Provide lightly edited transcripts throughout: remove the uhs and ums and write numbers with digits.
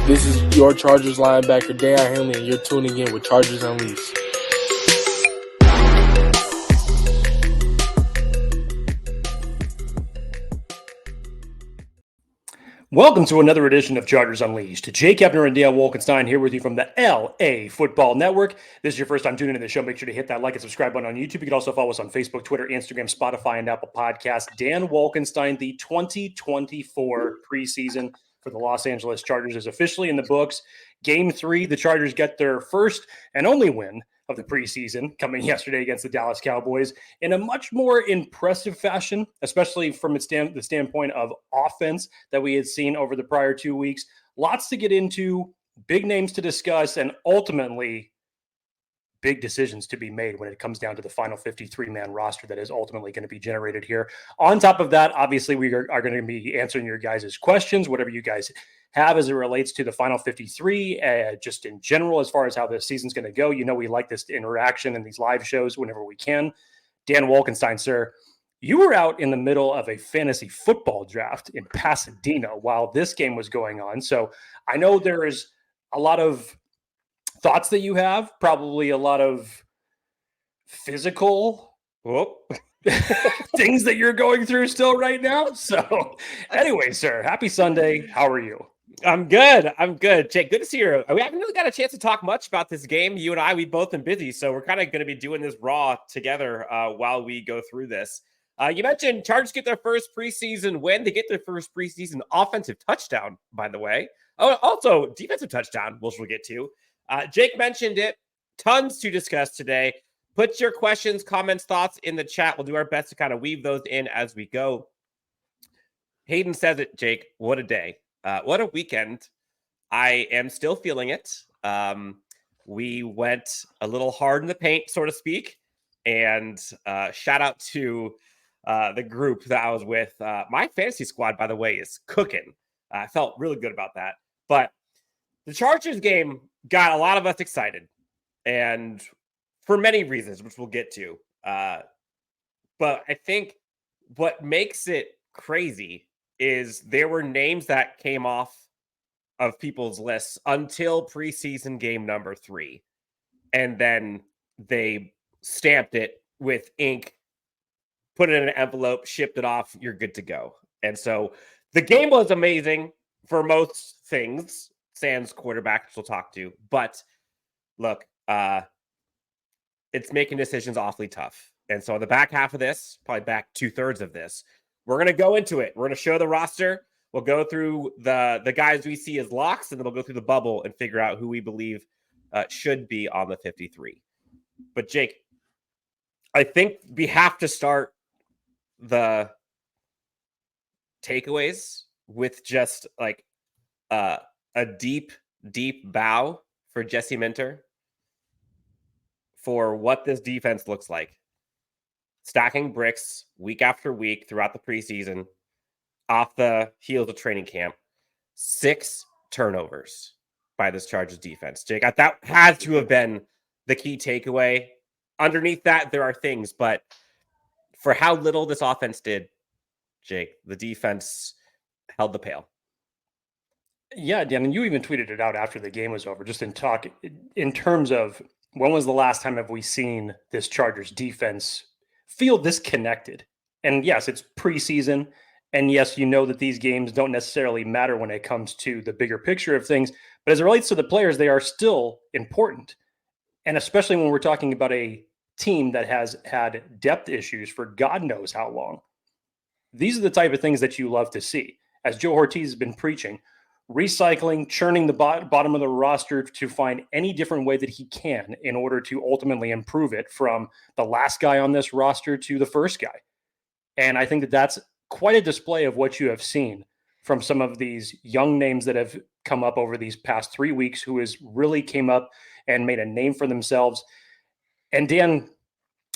This is your Chargers linebacker, Daiyan Henley, and you're tuning in with Chargers Unleashed. Welcome to another edition of Chargers Unleashed. Jake Hefner and DL Wolkenstein here with you from the LAFB Network. This is your first time tuning into the show. Make sure to hit that like and subscribe button on YouTube. You can also follow us on Facebook, Twitter, Instagram, Spotify, and Apple Podcasts. Dan Wolkenstein, the 2024 preseason for the Los Angeles Chargers is officially in the books. Game 3, the Chargers get their first and only win of the preseason, coming yesterday against the Dallas Cowboys in a much more impressive fashion, especially from the standpoint of offense that we had seen over the prior 2 weeks. Lots to get into, big names to discuss, and ultimately big decisions to be made when it comes down to the final 53-man roster that is ultimately going to be generated here. On top of that, obviously, we are going to be answering your guys' questions, whatever you guys have as it relates to the final 53, just in general, as far as how the season's going to go. You know, we like this interaction and these live shows whenever we can. Dan Wolkenstein, sir, you were out in the middle of a fantasy football draft in Pasadena while this game was going on. So I know there is a lot of thoughts that you have, probably a lot of physical things that you're going through still right now. So anyway, sir, happy Sunday. How are you? I'm good. Jake, good to see you. We haven't really got a chance to talk much about this game. You and I, we've both been busy, so we're kind of going to be doing this raw together while we go through this. You mentioned Chargers get their first preseason win. They get their first preseason offensive touchdown, by the way. Oh, also defensive touchdown, which we'll get to. Jake mentioned it. Tons to discuss today. Put your questions, comments, thoughts in the chat. We'll do our best to kind of weave those in as we go. Hayden says it, Jake. What a day. What a weekend. I am still feeling it. We went a little hard in the paint, so to speak. And shout out to the group that I was with. My fantasy squad, by the way, is cooking. I felt really good about that. But the Chargers game got a lot of us excited, and for many reasons, which we'll get to. But I think what makes it crazy is there were names that came off of people's lists until preseason game number 3, and then they stamped it with ink, put it in an envelope, shipped it off. You're good to go. And so the game was amazing for most things. Sans quarterback, which we'll talk to. But look, it's making decisions awfully tough. And so on the back half of this, probably back 2/3 of this, we're going to go into it. We're going to show the roster. We'll go through the guys we see as locks, and then we'll go through the bubble and figure out who we believe should be on the 53. But Jake, I think we have to start the takeaways with just like a deep bow for Jesse Minter for what this defense looks like. Stacking bricks week after week throughout the preseason, off the heels of training camp. 6 turnovers by this Chargers defense. Jake, that had to have been the key takeaway. Underneath that, there are things, but for how little this offense did, Jake, the defense held the pail. Yeah, Dan, and you even tweeted it out after the game was over, just in terms of when was the last time have we seen this Chargers defense feel disconnected? And yes, it's preseason. And yes, you know that these games don't necessarily matter when it comes to the bigger picture of things. But as it relates to the players, they are still important. And especially when we're talking about a team that has had depth issues for God knows how long. These are the type of things that you love to see. As Joe Ortiz has been preaching, recycling, churning the bottom of the roster to find any different way that he can in order to ultimately improve it from the last guy on this roster to the first guy. And I think that that's quite a display of what you have seen from some of these young names that have come up over these past 3 weeks who has really came up and made a name for themselves. And Dan,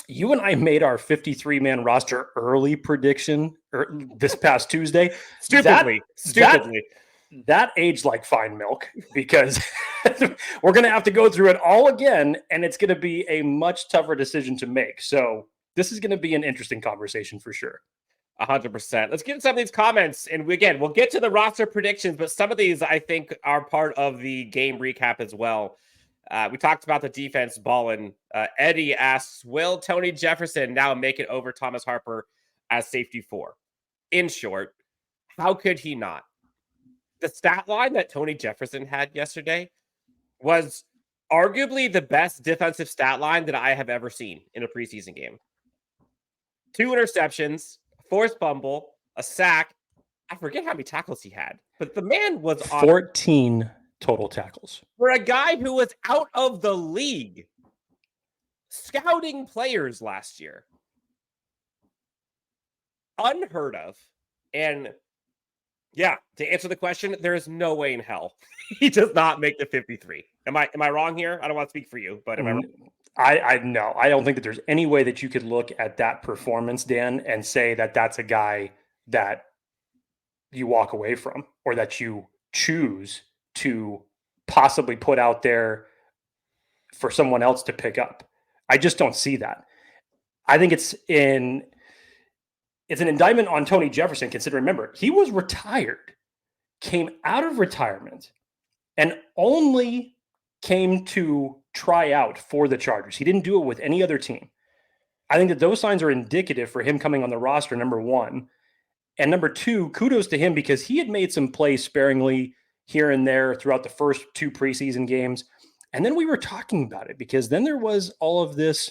you and I made our 53-man roster early prediction this past Tuesday. Stupidly. That aged like fine milk, because we're going to have to go through it all again, and it's going to be a much tougher decision to make. So this is going to be an interesting conversation for sure. 100%. Let's get into some of these comments. And again, we'll get to the roster predictions, but some of these I think are part of the game recap as well. We talked about the defense balling. Eddie asks, will Tony Jefferson now make it over Thomas Harper as safety 4? In short, how could he not? The stat line that Tony Jefferson had yesterday was arguably the best defensive stat line that I have ever seen in a preseason game. 2 interceptions, forced fumble, a sack. I forget how many tackles he had, but the man was on 14 total tackles. For a guy who was out of the league scouting players last year. Unheard of. And yeah, to answer the question, there is no way in hell he does not make the 53. Am I wrong here? I don't want to speak for you, but am I wrong? No, I don't think that there's any way that you could look at that performance, Dan, and say that that's a guy that you walk away from or that you choose to possibly put out there for someone else to pick up. I just don't see that. I think it's an indictment on Tony Jefferson, considering, remember, he was retired, came out of retirement, and only came to try out for the Chargers. He didn't do it with any other team. I think that those signs are indicative for him coming on the roster, number one. And number two, kudos to him because he had made some plays sparingly here and there throughout the first 2 preseason games. And then we were talking about it because then there was all of this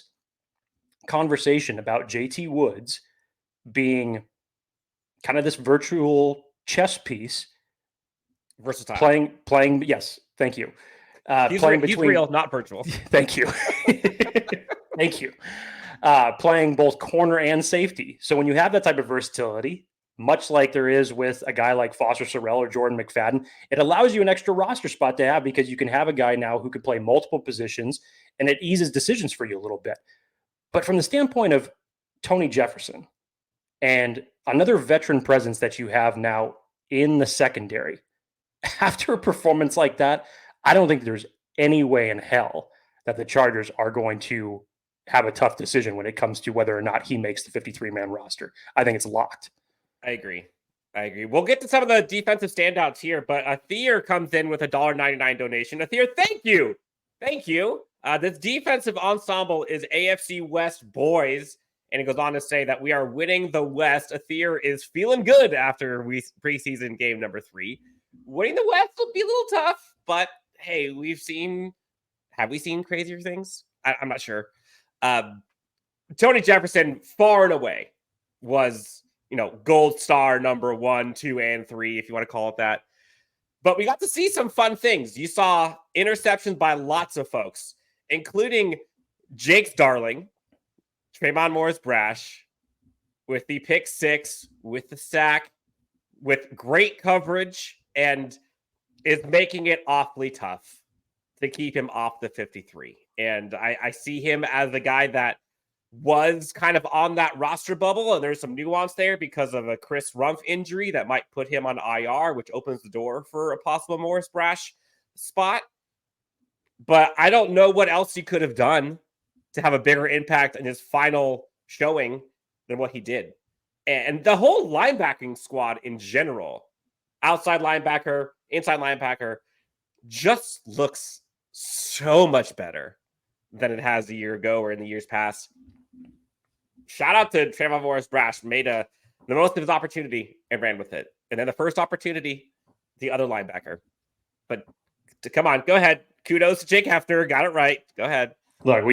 conversation about JT Woods being kind of this virtual chess piece. Versatile. Playing, yes, thank you. He's real, not virtual. Thank you. Thank you. Playing both corner and safety. So when you have that type of versatility, much like there is with a guy like Foster Sorrell or Jordan McFadden, it allows you an extra roster spot to have because you can have a guy now who can play multiple positions and it eases decisions for you a little bit. But from the standpoint of Tony Jefferson and another veteran presence that you have now in the secondary, after a performance like that, I don't think there's any way in hell that the Chargers are going to have a tough decision when it comes to whether or not he makes the 53-man roster. I think it's locked. I agree. We'll get to some of the defensive standouts here, but Athier comes in with a $1.99 donation. Athier, thank you. This defensive ensemble is AFC West boys, and it goes on to say that we are winning the West. Athier is feeling good after preseason game number 3. Winning the West will be a little tough, but hey, have we seen crazier things? I'm not sure. Tony Jefferson, far and away, was, gold star number 1, 2, and 3, if you want to call it that. But we got to see some fun things. You saw interceptions by lots of folks, including Jake's darling, Trayvon Morris-Brash, with the pick 6, with the sack, with great coverage, and is making it awfully tough to keep him off the 53. And I see him as the guy that was kind of on that roster bubble, and there's some nuance there because of a Chris Rumph injury that might put him on IR, which opens the door for a possible Morris-Brash spot. But I don't know what else he could have done to have a bigger impact in his final showing than what he did. And the whole linebacking squad in general, outside linebacker, inside linebacker, just looks so much better than it has a year ago or in the years past. Shout out to Trayvon Morris-Brash, made the most of his opportunity and ran with it. And then the first opportunity, the other linebacker. But come on, go ahead. Kudos to Jake Hefner. Got it right. Go ahead. Look,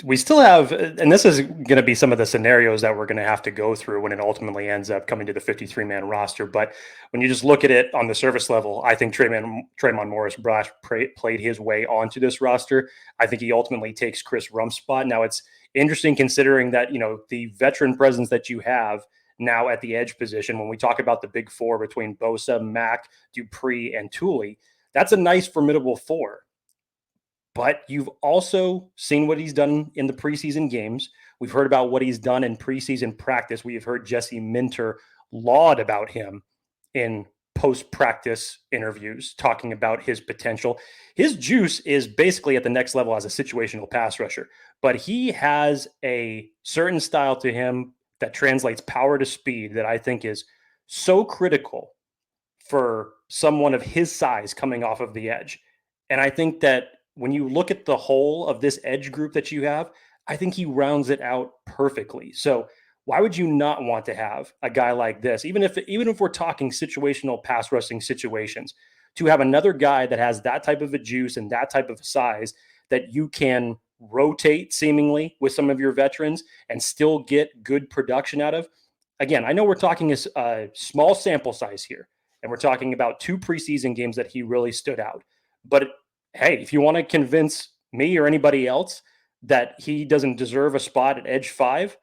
we still have, and this is going to be some of the scenarios that we're going to have to go through when it ultimately ends up coming to the 53-man roster. But when you just look at it on the surface level, I think Trayvon Morris-Brash played his way onto this roster. I think he ultimately takes Chris Rumph's spot. Now, it's interesting considering that, the veteran presence that you have now at the edge position, when we talk about the big 4 between Bosa, Mack, Dupree, and Tuli, that's a nice formidable 4. But you've also seen what he's done in the preseason games. We've heard about what he's done in preseason practice. We have heard Jesse Minter laud about him in post-practice interviews, talking about his potential. His juice is basically at the next level as a situational pass rusher, but he has a certain style to him that translates power to speed that I think is so critical for someone of his size coming off of the edge. And I think that when you look at the whole of this edge group that you have, I think he rounds it out perfectly. So why would you not want to have a guy like this, even if we're talking situational pass rushing situations, to have another guy that has that type of a juice and that type of a size that you can rotate seemingly with some of your veterans and still get good production out of? Again, I know we're talking a small sample size here, and we're talking about 2 preseason games that he really stood out. But hey, if you want to convince me or anybody else that he doesn't deserve a spot at edge 5,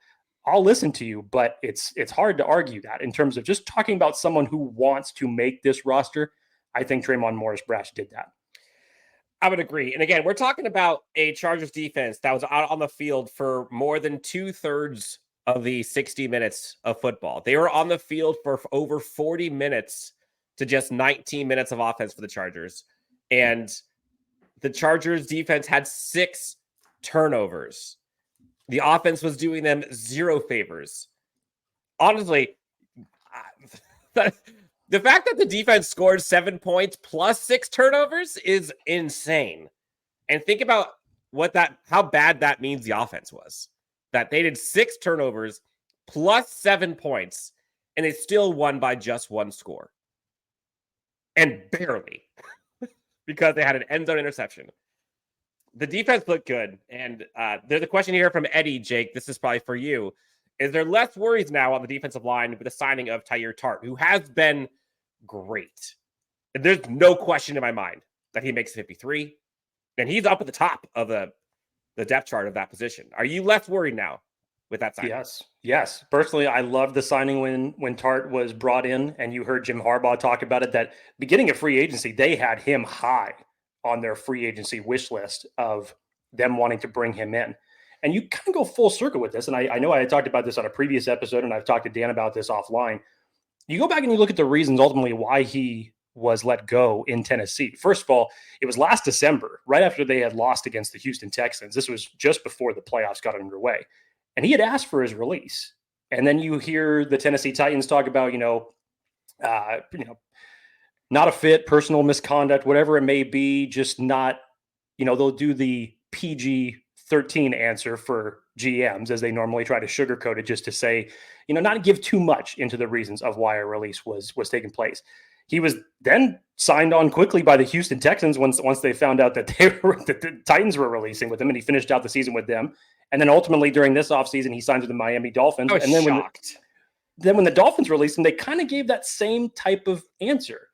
I'll listen to you. But it's hard to argue that in terms of just talking about someone who wants to make this roster. I think Tremont Morris-Brash did that. I would agree. And again, we're talking about a Chargers defense that was out on the field for more than 2/3 of the 60 minutes of football. They were on the field for over 40 minutes to just 19 minutes of offense for the Chargers. And the Chargers defense had 6 turnovers. The offense was doing them 0 favors. Honestly, the fact that the defense scored 7 points plus 6 turnovers is insane. And think about how bad that means the offense was. That they did 6 turnovers plus 7 points, and they still won by just 1 score. And barely. Because they had an end zone interception. The defense looked good. And there's a question here from Eddie, Jake. This is probably for you. Is there less worries now on the defensive line with the signing of Tyir Tart, who has been great? And there's no question in my mind that he makes 53. And he's up at the top of the depth chart of that position. Are you less worried now with that signing? Yes. Personally, I loved the signing when Tart was brought in, and you heard Jim Harbaugh talk about it, that beginning of free agency, they had him high on their free agency wish list of them wanting to bring him in. And you kind of go full circle with this. And I know I had talked about this on a previous episode, and I've talked to Dan about this offline. You go back and you look at the reasons ultimately why he was let go in Tennessee. First of all, it was last December, right after they had lost against the Houston Texans. This was just before the playoffs got underway. And he had asked for his release. And then you hear the Tennessee Titans talk about, not a fit, personal misconduct, whatever it may be, just not, they'll do the PG-13 answer for GMs as they normally try to sugarcoat it just to say, not give too much into the reasons of why a release was taking place. He was then signed on quickly by the Houston Texans once they found out that that the Titans were releasing with him, and he finished out the season with them. And then ultimately during this offseason, he signed with the Miami Dolphins. I was and then shocked. when the Dolphins released him, they kind of gave that same type of answer.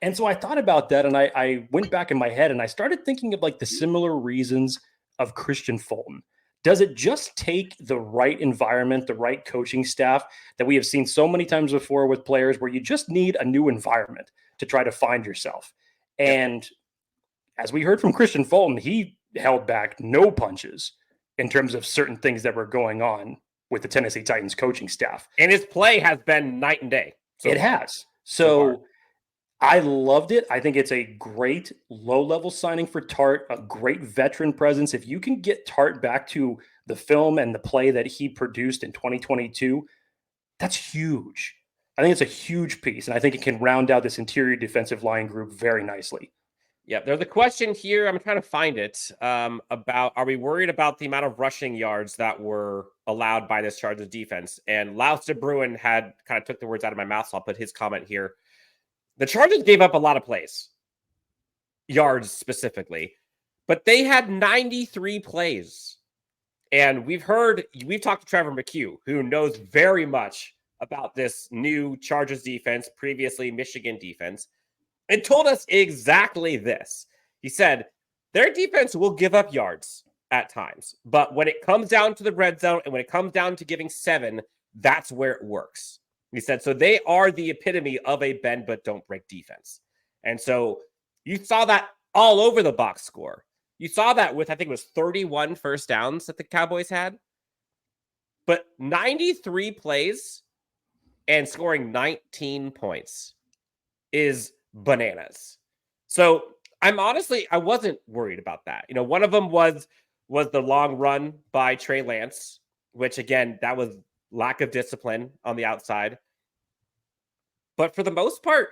And so I thought about that, and I went back in my head and I started thinking of like the similar reasons of Christian Fulton. Does it just take the right environment, the right coaching staff that we have seen so many times before with players where you just need a new environment to try to find yourself? And as we heard from Christian Fulton, he held back no punches in terms of certain things that were going on with the Tennessee Titans coaching staff. And his play has been night and day. It has. So I loved it. I think it's a great low-level signing for Tart, a great veteran presence. If you can get Tart back to the film and the play that he produced in 2022, that's huge. I think it's a huge piece, and I think it can round out this interior defensive line group very nicely. Yeah, there's a question here. I'm trying to find it about, are we worried about the amount of rushing yards that were allowed by this Chargers defense? And Laus de Bruin had kind of took the words out of my mouth, so I'll put his comment here. The Chargers gave up a lot of plays, yards specifically, but they had 93 plays. And we've talked to Trevor McHugh, who knows very much about this new Chargers defense, previously Michigan defense, and told us exactly this. He said, their defense will give up yards at times, but when it comes down to the red zone and when it comes down to giving 7, that's where it works. He said, so they are the epitome of a bend but don't break defense. And so you saw that all over the box score. You saw that with, I think it was 31 first downs that the Cowboys had. But 93 plays and scoring 19 points is bananas. So I wasn't worried about that. One of them was the long run by Trey Lance, which again, that was lack of discipline on the outside. But for the most part,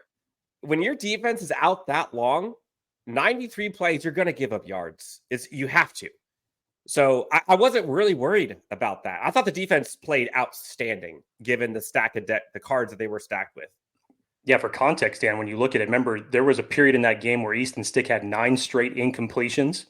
when your defense is out that long, 93 plays, you're going to give up yards. You have to. So I wasn't really worried about that. I thought the defense played outstanding given the stack of the cards that they were stacked with. Yeah, for context, Dan, when you look at it, remember there was a period in that game where Easton Stick had 9 straight incompletions,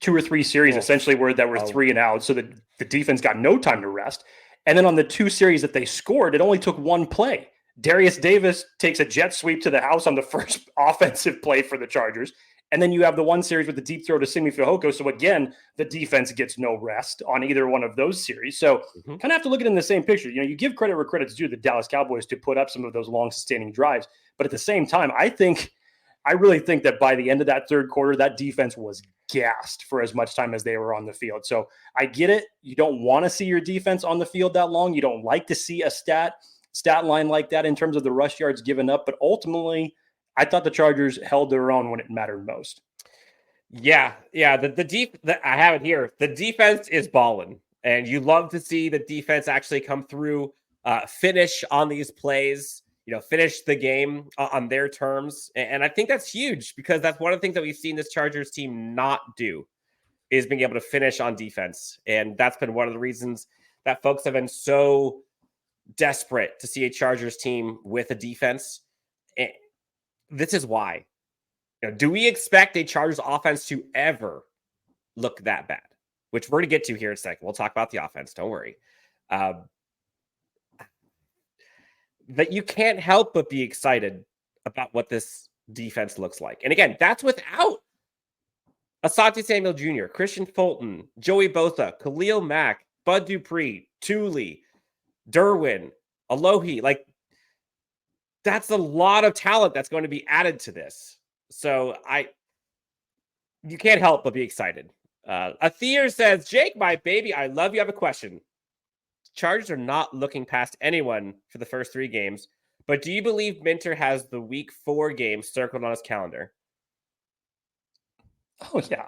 2 or 3 series essentially where that were 3 and out. So the defense got no time to rest. And then on the 2 series that they scored, it only took 1 play. Darius Davis takes a jet sweep to the house on the first offensive play for the Chargers. And then you have the 1 series with the deep throw to Simi Fehoko. So again, the defense gets no rest on either one of those series. So kind of have to look at it in the same picture. You know, you give credit where credit's due to the Dallas Cowboys to put up some of those long sustaining drives. But at the same time, I really think that by the end of that third quarter, that defense was gassed for as much time as they were on the field. So I get it. You don't want to see your defense on the field that long. You don't like to see a stat line like that in terms of the rush yards given up. But ultimately, I thought the Chargers held their own when it mattered most. Yeah. I have it here. The defense is balling, and you love to see the defense actually come through, finish on these plays, finish the game on their terms. And I think that's huge because that's one of the things that we've seen this Chargers team not do is being able to finish on defense. And that's been one of the reasons that folks have been so desperate to see a Chargers team with a defense. And this is why. Do we expect a Chargers offense to ever look that bad? Which we're going to get to here in a second. We'll talk about the offense. Don't worry. That you can't help but be excited about what this defense looks like. And again, that's without Asante Samuel Jr., Christian Fulton, Joey Bosa, Khalil Mack, Bud Dupree, Tuli, Derwin, Alohi. Like, that's a lot of talent that's going to be added to this. So you can't help but be excited. Athir says, Jake, my baby, I love you. I have a question. Chargers are not looking past anyone for the first 3 games, but do you believe Minter has the week 4 game circled on his calendar? Oh, yeah.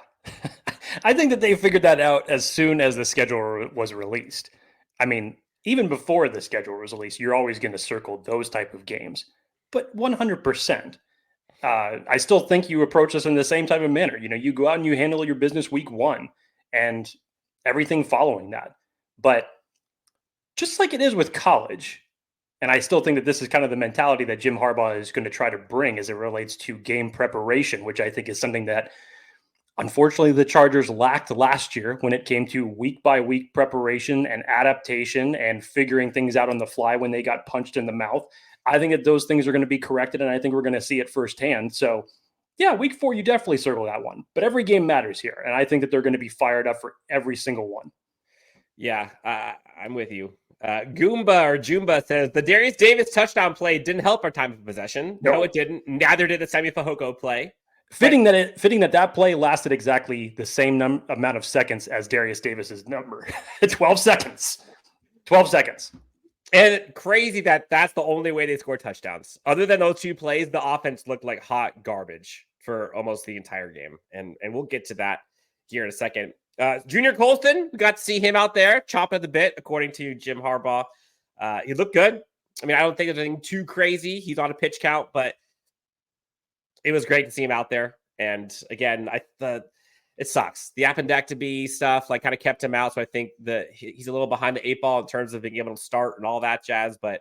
I think that they figured that out as soon as the schedule was released. I mean, even before the schedule was released, you're always going to circle those type of games. But 100%. I still think you approach this in the same type of manner. You go out and you handle your business week 1 and everything following that. But just like it is with college, and I still think that this is kind of the mentality that Jim Harbaugh is going to try to bring as it relates to game preparation, which I think is something that, unfortunately, the Chargers lacked last year when it came to week-by-week preparation and adaptation and figuring things out on the fly when they got punched in the mouth. I think that those things are going to be corrected, and I think we're going to see it firsthand. So, yeah, week 4, you definitely circle that one. But every game matters here, and I think that they're going to be fired up for every single one. Yeah, I'm with you. Jumba says, the Darius Davis touchdown play didn't help our time of possession. No, it didn't. Neither did the Simi Fehoko play. Fitting that play lasted exactly the same amount of seconds as Darius Davis's number. 12 seconds. 12 seconds. And crazy that's the only way they score touchdowns. Other than those 2 plays, the offense looked like hot garbage for almost the entire game. And we'll get to that here in a second. Junior Colson, we got to see him out there chopping the bit, according to Jim Harbaugh. He looked good. I mean, I don't think there's anything too crazy. He's on a pitch count, but it was great to see him out there. And again, it sucks. The appendectomy stuff kind of kept him out. So I think that he's a little behind the 8 ball in terms of being able to start and all that jazz, but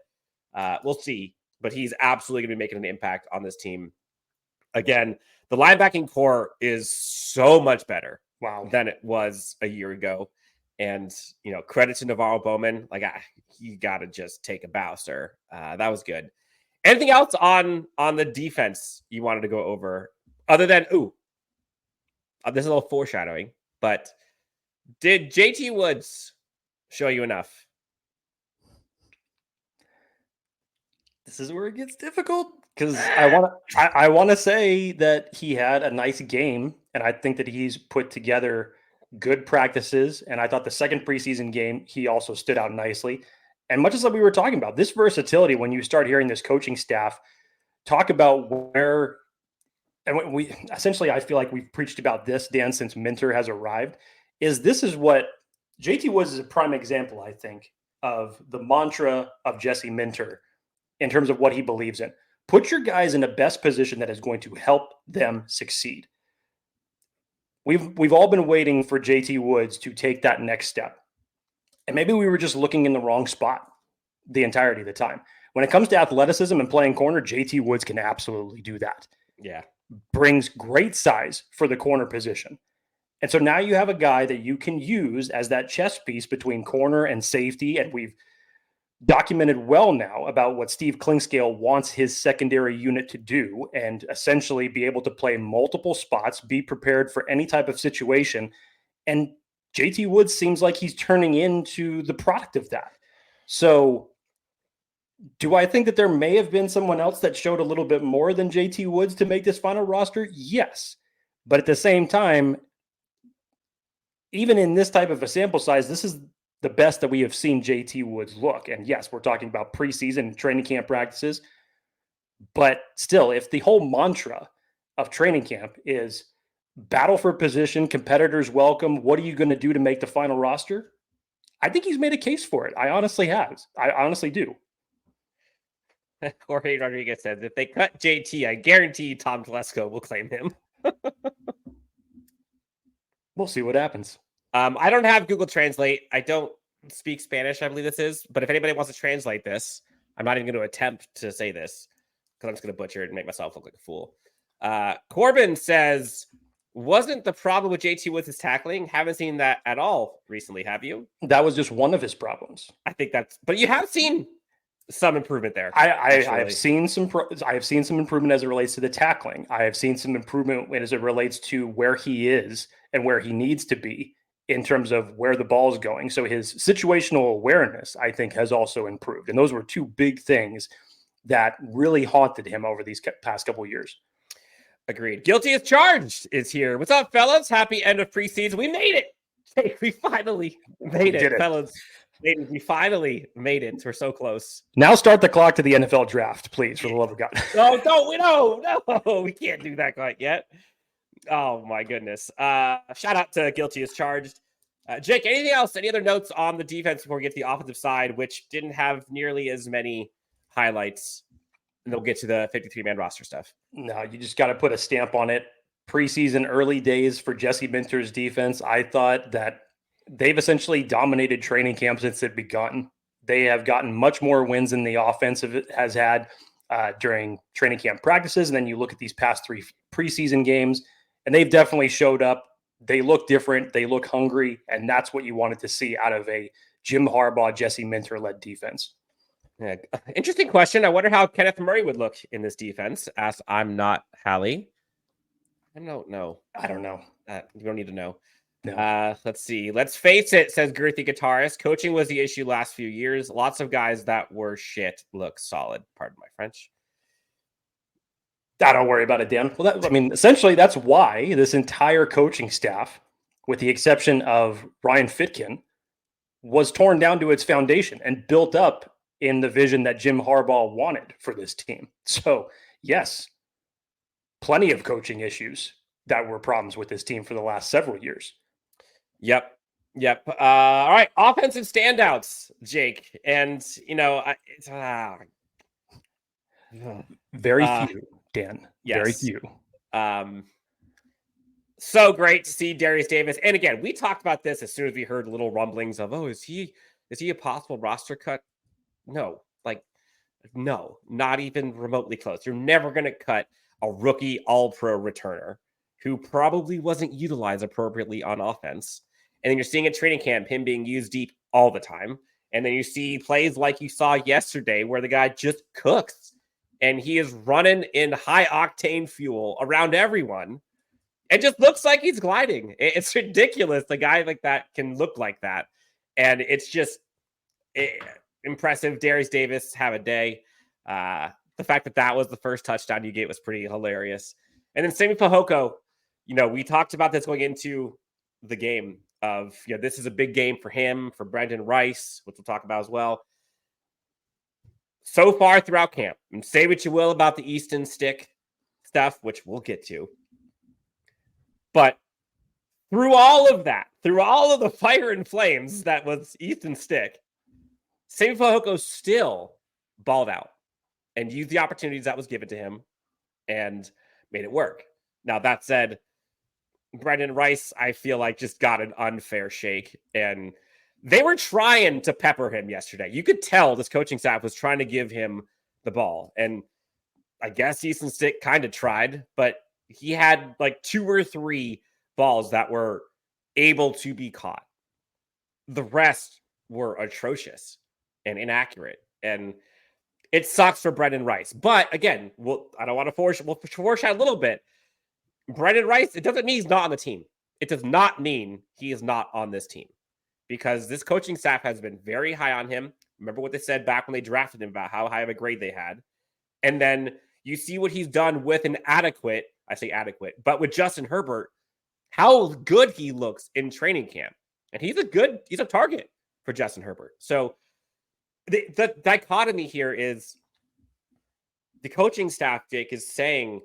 we'll see. But he's absolutely going to be making an impact on this team. Again, the linebacking core is so much better than it was a year ago. And, credit to Navarro Bowman. You got to just take a bow, sir. That was good. Anything else on the defense you wanted to go over other than, this is a little foreshadowing, but did JT Woods show you enough? This is where it gets difficult because I want to say that he had a nice game, and I think that he's put together good practices. And I thought the second preseason game, he also stood out nicely. And much as we were talking about, this versatility, when you start hearing this coaching staff talk about where, and I feel like we've preached about this, Dan, since Minter has arrived, this is what JT Woods is a prime example, I think, of the mantra of Jesse Minter in terms of what he believes in. Put your guys in the best position that is going to help them succeed. We've all been waiting for JT Woods to take that next step. And maybe we were just looking in the wrong spot the entirety of the time. When it comes to athleticism and playing corner, JT Woods can absolutely do that. Yeah. Brings great size for the corner position. And so now you have a guy that you can use as that chess piece between corner and safety. And we've documented well now about what Steve Klingscale wants his secondary unit to do, and essentially be able to play multiple spots, be prepared for any type of situation. And JT Woods seems like he's turning into the product of that. So do I think that there may have been someone else that showed a little bit more than JT Woods to make this final roster? Yes. But at the same time, even in this type of a sample size, this is the best that we have seen JT Woods look. And yes, we're talking about preseason training camp practices, but still, if the whole mantra of training camp is battle for position, competitors welcome, what are you going to do to make the final roster? I think he's made a case for it. I honestly do. Jorge Rodriguez says, if they cut JT, I guarantee Tom Telesco will claim him. We'll see what happens. I don't have Google Translate. I don't speak Spanish, I believe this is. But if anybody wants to translate this, I'm not even going to attempt to say this because I'm just going to butcher it and make myself look like a fool. Corbin says, wasn't the problem with JT Woods his tackling? Haven't seen that at all recently, have you? That was just one of his problems. I think but you have seen some improvement there. I have seen some improvement as it relates to the tackling. I have seen some improvement as it relates to where he is and where he needs to be in terms of where the ball is going. So his situational awareness, I think, has also improved. And those were two big things that really haunted him over these past couple of years. Agreed. Guilty as charged is here. What's up, fellas? Happy end of preseason. We made it. Hey, we finally made it, fellas. We finally made it. We're so close. Now start the clock to the NFL draft, please, for the love of God. No, we can't do that quite yet. Oh my goodness. Shout out to Guilty as Charged. Jake, anything else? Any other notes on the defense before we get to the offensive side, which didn't have nearly as many highlights? And they'll get to the 53-man roster stuff. No, you just got to put a stamp on it. Preseason early days for Jesse Minter's defense. I thought that they've essentially dominated training camp since it begun. They have gotten much more wins than the offensive has had during training camp practices. And then you look at these past 3 preseason games, and they've definitely showed up. They look different. They look hungry. And that's what you wanted to see out of a Jim Harbaugh, Jesse Minter-led defense. Yeah. Interesting question. I wonder how Kenneth Murray would look in this defense. Ask, I'm not Hallie. I don't know. You don't need to know. No. Let's see. Let's face it, says Girthy Guitarist. Coaching was the issue last few years. Lots of guys that were shit look solid. Pardon my French. Don't worry about it, Dan. Well, essentially, that's why this entire coaching staff, with the exception of Ryan Fitkin, was torn down to its foundation and built up in the vision that Jim Harbaugh wanted for this team. So, yes, plenty of coaching issues that were problems with this team for the last several years. Yep. All right. Offensive standouts, Jake. And, it's very few, Dan. Yes. Very few. So great to see Darius Davis. And again, we talked about this as soon as we heard little rumblings of, is he a possible roster cut? No, no, not even remotely close. You're never going to cut a rookie all-pro returner who probably wasn't utilized appropriately on offense. And then you're seeing at training camp him being used deep all the time. And then you see plays like you saw yesterday where the guy just cooks and he is running in high-octane fuel around everyone. It just looks like he's gliding. It's ridiculous. The guy like that can look like that. And it's just impressive. Darius Davis, have a day. The fact that was the first touchdown you get was pretty hilarious. And then Simi Fehoko, we talked about this going into the game of, this is a big game for him, for Brenden Rice, which we'll talk about as well. So far throughout camp, and say what you will about the Easton Stick stuff, which we'll get to. But through all of that, through all of the fire and flames that was Easton Stick, Sammy Fehoko still balled out and used the opportunities that was given to him and made it work. Now, that said, Brenden Rice, I feel like, just got an unfair shake. And they were trying to pepper him yesterday. You could tell this coaching staff was trying to give him the ball. And I guess Easton Stick kind of tried, but he had like 2 or 3 balls that were able to be caught. The rest were atrocious and inaccurate. And it sucks for Brenden Rice. But again, I don't want to foreshadow a little bit. Brenden Rice, it doesn't mean he's not on the team. It does not mean he is not on this team, because this coaching staff has been very high on him. Remember what they said back when they drafted him about how high of a grade they had. And then you see what he's done with but with Justin Herbert, how good he looks in training camp. And he's a target for Justin Herbert. So the dichotomy here is the coaching staff, Jake, is saying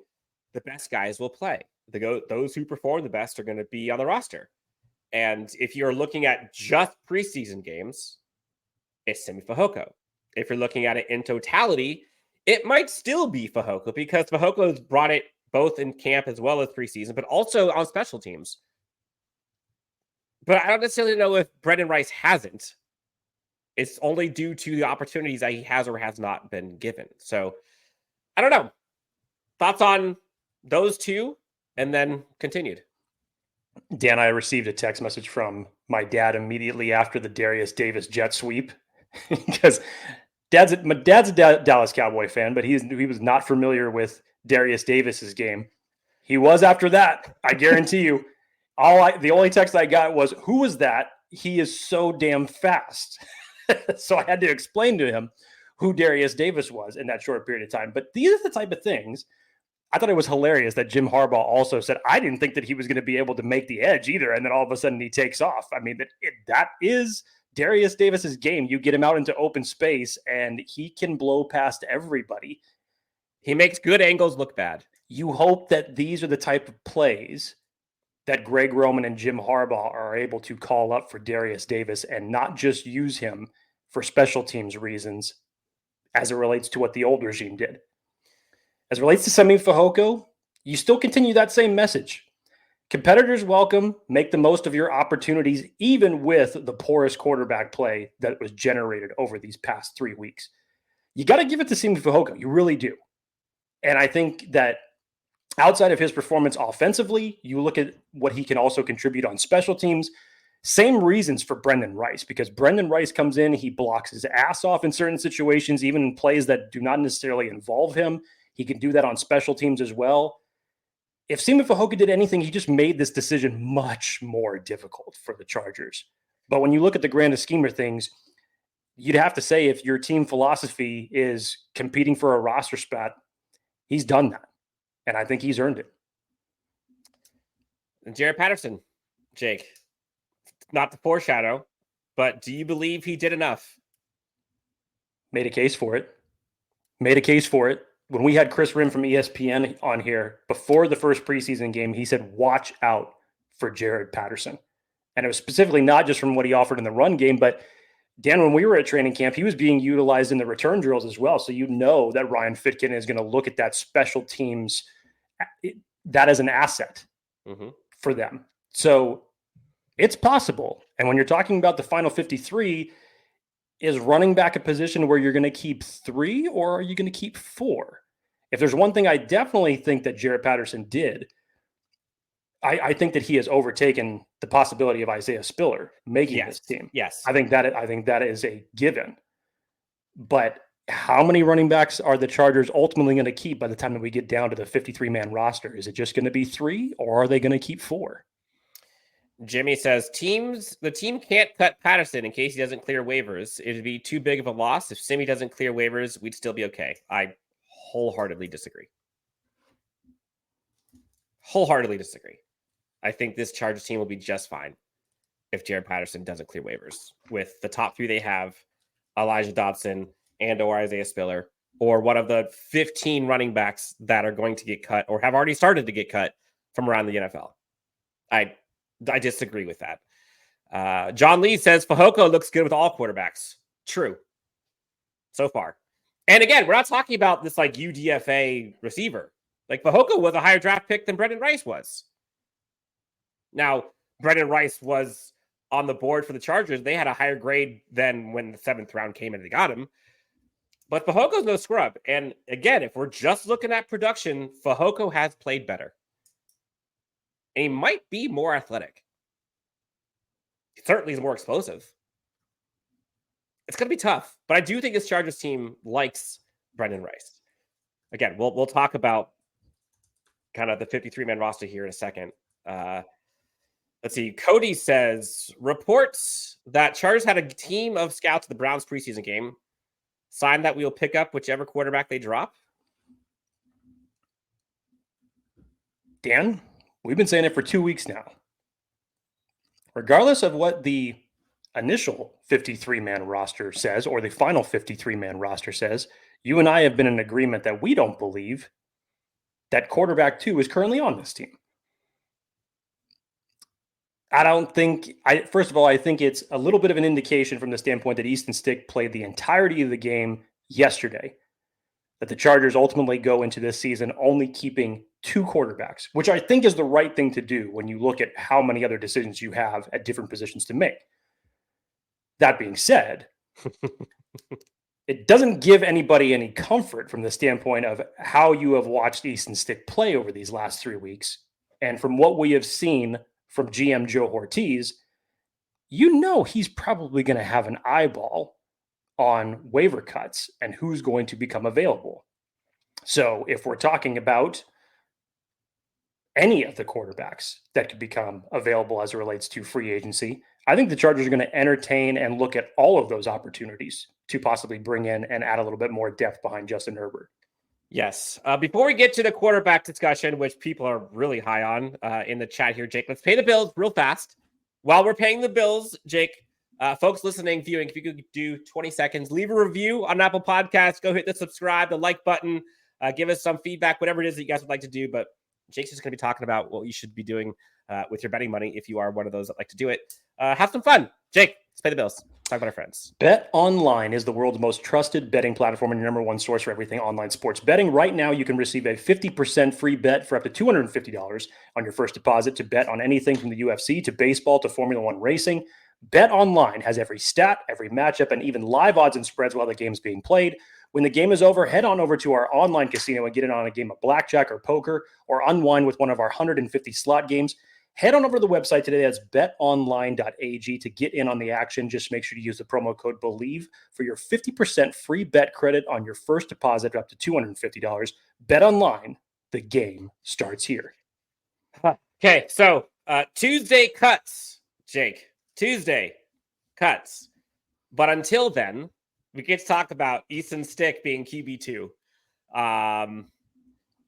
the best guys will play. Those who perform the best are going to be on the roster. And if you're looking at just preseason games, it's Simi Fehoko. If you're looking at it in totality, it might still be Fehoko, because Fajoko's brought it both in camp as well as preseason, but also on special teams. But I don't necessarily know if Brenden Rice hasn't. It's only due to the opportunities that he has or has not been given. So I don't know. Thoughts on those two, and then continued. Dan, I received a text message from my dad immediately after the Darius Davis jet sweep, because my dad's a Dallas Cowboy fan, but he was not familiar with Darius Davis's game. He was after that. I guarantee you. The only text I got was, "Who was that? He is so damn fast." So I had to explain to him who Darius Davis was in that short period of time. But these are the type of things. I thought it was hilarious that Jim Harbaugh also said, I didn't think that he was going to be able to make the edge either. And then all of a sudden he takes off. I mean, that is Darius Davis's game. You get him out into open space and he can blow past everybody. He makes good angles look bad. You hope that these are the type of plays that Greg Roman and Jim Harbaugh are able to call up for Darius Davis and not just use him for special teams reasons as it relates to what the old regime did. As it relates to Simi Fehoko, you still continue that same message. Competitors welcome, make the most of your opportunities, even with the poorest quarterback play that was generated over these past 3 weeks. You got to give it to Simi Fehoko. You really do. And I think that outside of his performance offensively, you look at what he can also contribute on special teams. Same reasons for Brenden Rice, because Brenden Rice comes in, he blocks his ass off in certain situations, even in plays that do not necessarily involve him. He can do that on special teams as well. If Simi Fehoko did anything, he just made this decision much more difficult for the Chargers. But when you look at the grandest scheme of things, you'd have to say if your team philosophy is competing for a roster spot, he's done that. And I think he's earned it. And Jaret Patterson, Jake, not to foreshadow, but do you believe he did enough? Made a case for it. When we had Chris Rim from ESPN on here before the first preseason game, he said, watch out for Jaret Patterson. And it was specifically not just from what he offered in the run game, but Dan, when we were at training camp, he was being utilized in the return drills as well. So you know that Ryan Fitkin is going to look at that special teams, that as an asset for them. So it's possible. And when you're talking about the final 53, is running back a position where you're going to keep 3 or are you going to keep 4? If there's one thing I definitely think that Jaret Patterson did, I think that he has overtaken the possibility of Isaiah Spiller making this team. Yes. I think that is a given. But how many running backs are the Chargers ultimately going to keep by the time that we get down to the 53-man roster? Is it just going to be 3 or are they going to keep 4? Jimmy says the team can't cut Patterson in case he doesn't clear waivers. It'd be too big of a loss. If Simi doesn't clear waivers, we'd still be okay. I wholeheartedly disagree. I think this Chargers team will be just fine if Jaret Patterson doesn't clear waivers. With the top 3 they have, Elijah Dotson and or Isaiah Spiller, or one of the 15 running backs that are going to get cut or have already started to get cut from around the NFL. I disagree with that. John Lee says Fehoko looks good with all quarterbacks. True. so far. And again, we're not talking about this like UDFA receiver. Like Fehoko was a higher draft pick than Brenden Rice was. Now, Brenden Rice was on the board for the Chargers. They had a higher grade than when the 7th round came and they got him. But Fehoko's no scrub. And again, if we're just looking at production, Fehoko has played better. And he might be more athletic. He certainly is more explosive. It's going to be tough. But I do think this Chargers team likes Brenden Rice. Again, we'll talk about kind of the 53-man roster here in a second. Let's see. Cody says, reports that Chargers had a team of scouts at the Browns preseason game. Sign that we will pick up whichever quarterback they drop. Dan, we've been saying it for 2 weeks now. Regardless of what the initial 53-man roster says or the final 53-man roster says, you and I have been in agreement that we don't believe that quarterback 2 is currently on this team. First of all, I think it's a little bit of an indication from the standpoint that Easton Stick played the entirety of the game yesterday, that the Chargers ultimately go into this season only keeping 2 quarterbacks, which I think is the right thing to do when you look at how many other decisions you have at different positions to make. That being said, it doesn't give anybody any comfort from the standpoint of how you have watched Easton Stick play over these last 3 weeks. And from what we have seen from GM Joe Ortiz, he's probably going to have an eyeball on waiver cuts and who's going to become available. So if we're talking about any of the quarterbacks that could become available as it relates to free agency, I think the Chargers are going to entertain and look at all of those opportunities to possibly bring in and add a little bit more depth behind Justin Herbert. Yes. Before we get to the quarterback discussion, which people are really high on in the chat here, Jake, let's pay the bills real fast. While we're paying the bills, Jake, folks listening, viewing, if you could do 20 seconds, leave a review on Apple Podcasts, go hit the subscribe, the like button, give us some feedback, whatever it is that you guys would like to do. But Jake's just going to be talking about what you should be doing with your betting money if you are one of those that like to do it. Have some fun. Jake, let's pay the bills. Talk about our friends. Bet Online is the world's most trusted betting platform and your number one source for everything online sports betting. Right now, you can receive a 50% free bet for up to $250 on your first deposit to bet on anything from the UFC to baseball to Formula One racing. Bet Online has every stat, every matchup, and even live odds and spreads while the game's being played. When the game is over, head on over to our online casino and get in on a game of blackjack or poker or unwind with one of our 150 slot games. Head on over to the website today. That's betonline.ag to get in on the action. Just make sure to use the promo code BELIEVE for your 50% free bet credit on your first deposit up to $250. Bet Online, the game starts here. Okay, so Tuesday cuts, Jake. Tuesday cuts. But until then, we get to talk about Easton Stick being QB2.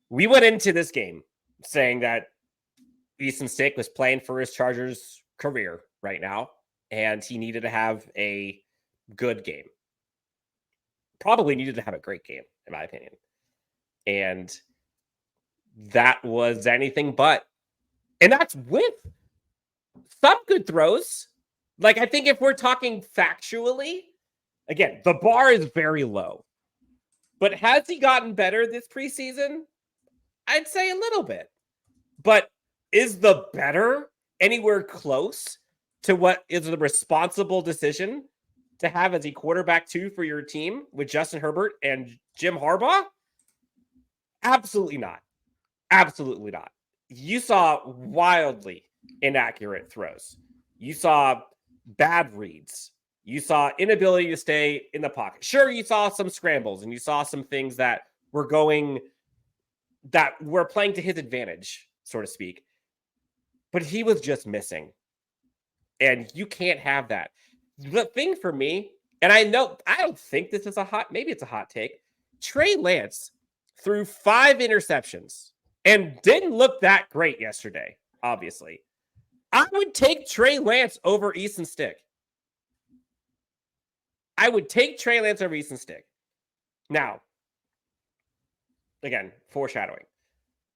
We went into this game saying that Easton Stick was playing for his Chargers career right now, and he needed to have a good game. Probably needed to have a great game, in my opinion. And that was anything but. And that's with some good throws. Like, I think if we're talking factually, again, the bar is very low. But has he gotten better this preseason? I'd say a little bit. But is the better anywhere close to what is the responsible decision to have as a quarterback 2 for your team with Justin Herbert and Jim Harbaugh? Absolutely not. Absolutely not. You saw wildly inaccurate throws. You saw bad reads. You saw inability to stay in the pocket. Sure, you saw some scrambles and you saw some things that were playing to his advantage, so to speak. But he was just missing. And you can't have that. The thing for me, and I don't think this is maybe it's a hot take. Trey Lance threw 5 interceptions and didn't look that great yesterday, obviously. I would take Trey Lance over Easton Stick. I would take Trey Lance over Easton Stick. Now, again, foreshadowing.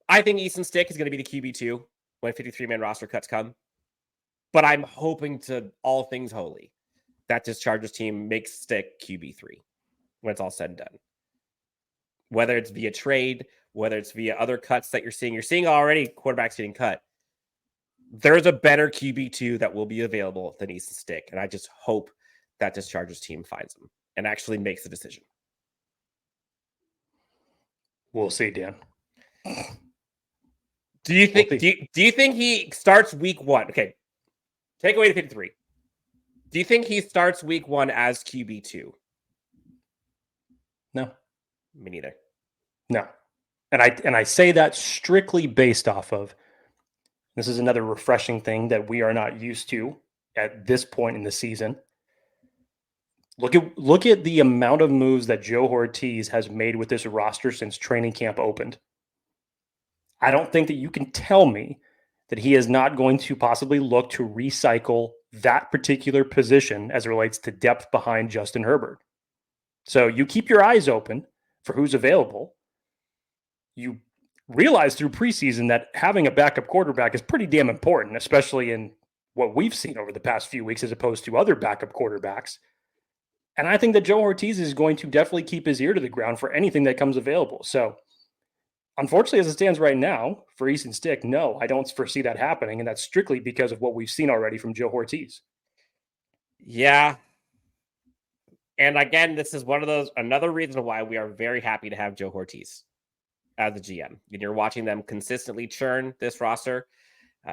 I think Easton Stick is going to be the QB2 when 53-man roster cuts come. But I'm hoping to all things holy that this Chargers team makes Stick QB3. when it's all said and done. Whether it's via trade, whether it's via other cuts that you're seeing already quarterbacks getting cut. There's a better QB2 that will be available than Easton Stick. And I just hope that this Chargers team finds him and actually makes the decision. We'll see, Dan. Do you think do you think he starts week 1? Okay. Take away the 53. Do you think he starts week 1 as QB2? No. Me neither. No. And I say that strictly based off of, this is another refreshing thing that we are not used to at this point in the season. Look at the amount of moves that Joe Ortiz has made with this roster since training camp opened. I don't think that you can tell me that he is not going to possibly look to recycle that particular position as it relates to depth behind Justin Herbert. So you keep your eyes open for who's available. You realize through preseason that having a backup quarterback is pretty damn important, especially in what we've seen over the past few weeks as opposed to other backup quarterbacks. And I think that Joe Ortiz is going to definitely keep his ear to the ground for anything that comes available. So unfortunately, as it stands right now, for Easton Stick, no, I don't foresee that happening. And that's strictly because of what we've seen already from Joe Ortiz. Yeah. And again, this is another reason why we are very happy to have Joe Ortiz as the GM. And you're watching them consistently churn this roster.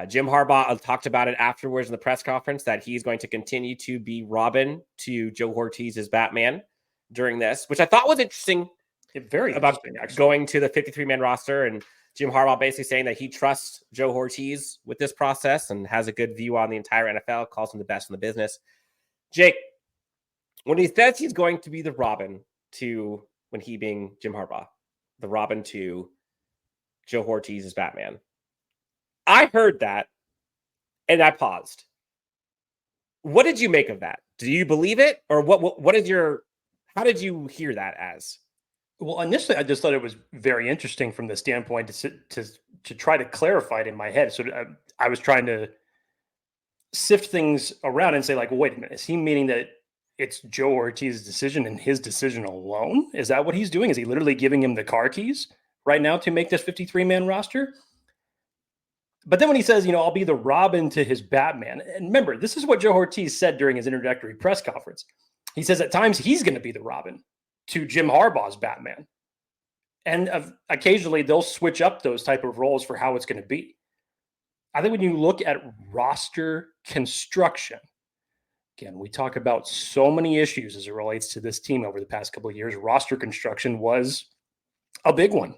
Jim Harbaugh talked about it afterwards in the press conference that he's going to continue to be Robin to Joe Ortiz's Batman during this, which I thought was interesting. Very about interesting, actually. Going to the 53-man roster and Jim Harbaugh basically saying that he trusts Joe Ortiz with this process and has a good view on the entire NFL, calls him the best in the business. Jake, when he says he's going to be the Robin to, when he being Jim Harbaugh, the Robin to Joe Ortiz's Batman, I heard that and I paused. What did you make of that? Do you believe it? Or how did you hear that as? Well, initially, I just thought it was very interesting from the standpoint to try to clarify it in my head. So I was trying to sift things around and say, like, well, wait a minute, is he meaning that it's Joe Ortiz's decision and his decision alone? Is that what he's doing? Is he literally giving him the car keys right now to make this 53-man roster? But then when he says, I'll be the Robin to his Batman, and remember, this is what Joe Ortiz said during his introductory press conference. He says at times he's going to be the Robin to Jim Harbaugh's Batman. And occasionally they'll switch up those type of roles for how it's going to be. I think when you look at roster construction, again, we talk about so many issues as it relates to this team over the past couple of years. Roster construction was a big one.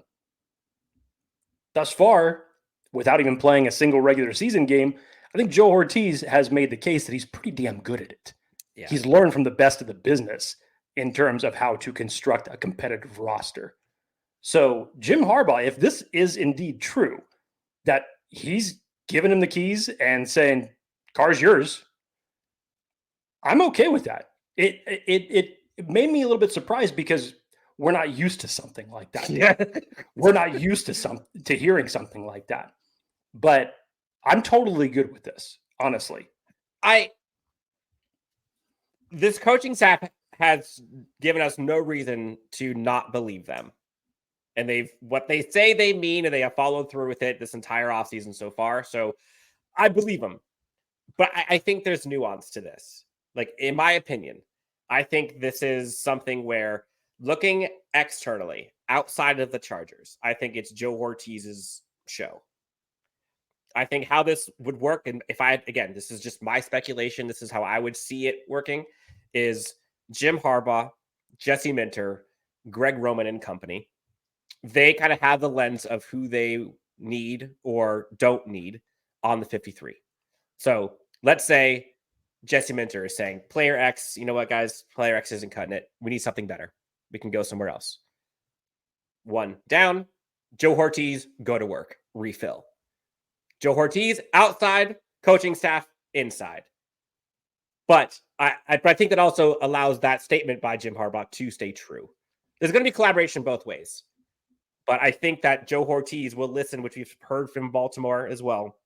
Thus far, without even playing a single regular season game, I think Joe Ortiz has made the case that he's pretty damn good at it. Yeah. He's learned from the best of the business in terms of how to construct a competitive roster. So Jim Harbaugh, if this is indeed true, that he's giving him the keys and saying, car's yours, I'm okay with that. It made me a little bit surprised because we're not used to something like that. Yeah. We're not used to hearing something like that. But I'm totally good with this, honestly. This coaching staff has given us no reason to not believe them. And what they say they mean, and they have followed through with it this entire offseason so far. So I believe them. But I think there's nuance to this. Like, in my opinion, I think this is something where looking externally, outside of the Chargers, I think it's Joe Ortiz's show. I think how this would work, and again, this is just my speculation, this is how I would see it working, is Jim Harbaugh, Jesse Minter, Greg Roman and company. They kind of have the lens of who they need or don't need on the 53. So let's say Jesse Minter is saying, player X, you know what, guys, player X isn't cutting it. We need something better. We can go somewhere else. One down, Joe Ortiz, go to work, refill. Joe Ortiz, outside, coaching staff, inside. But I think that also allows that statement by Jim Harbaugh to stay true. There's going to be collaboration both ways. But I think that Joe Ortiz will listen, which we've heard from Baltimore as well,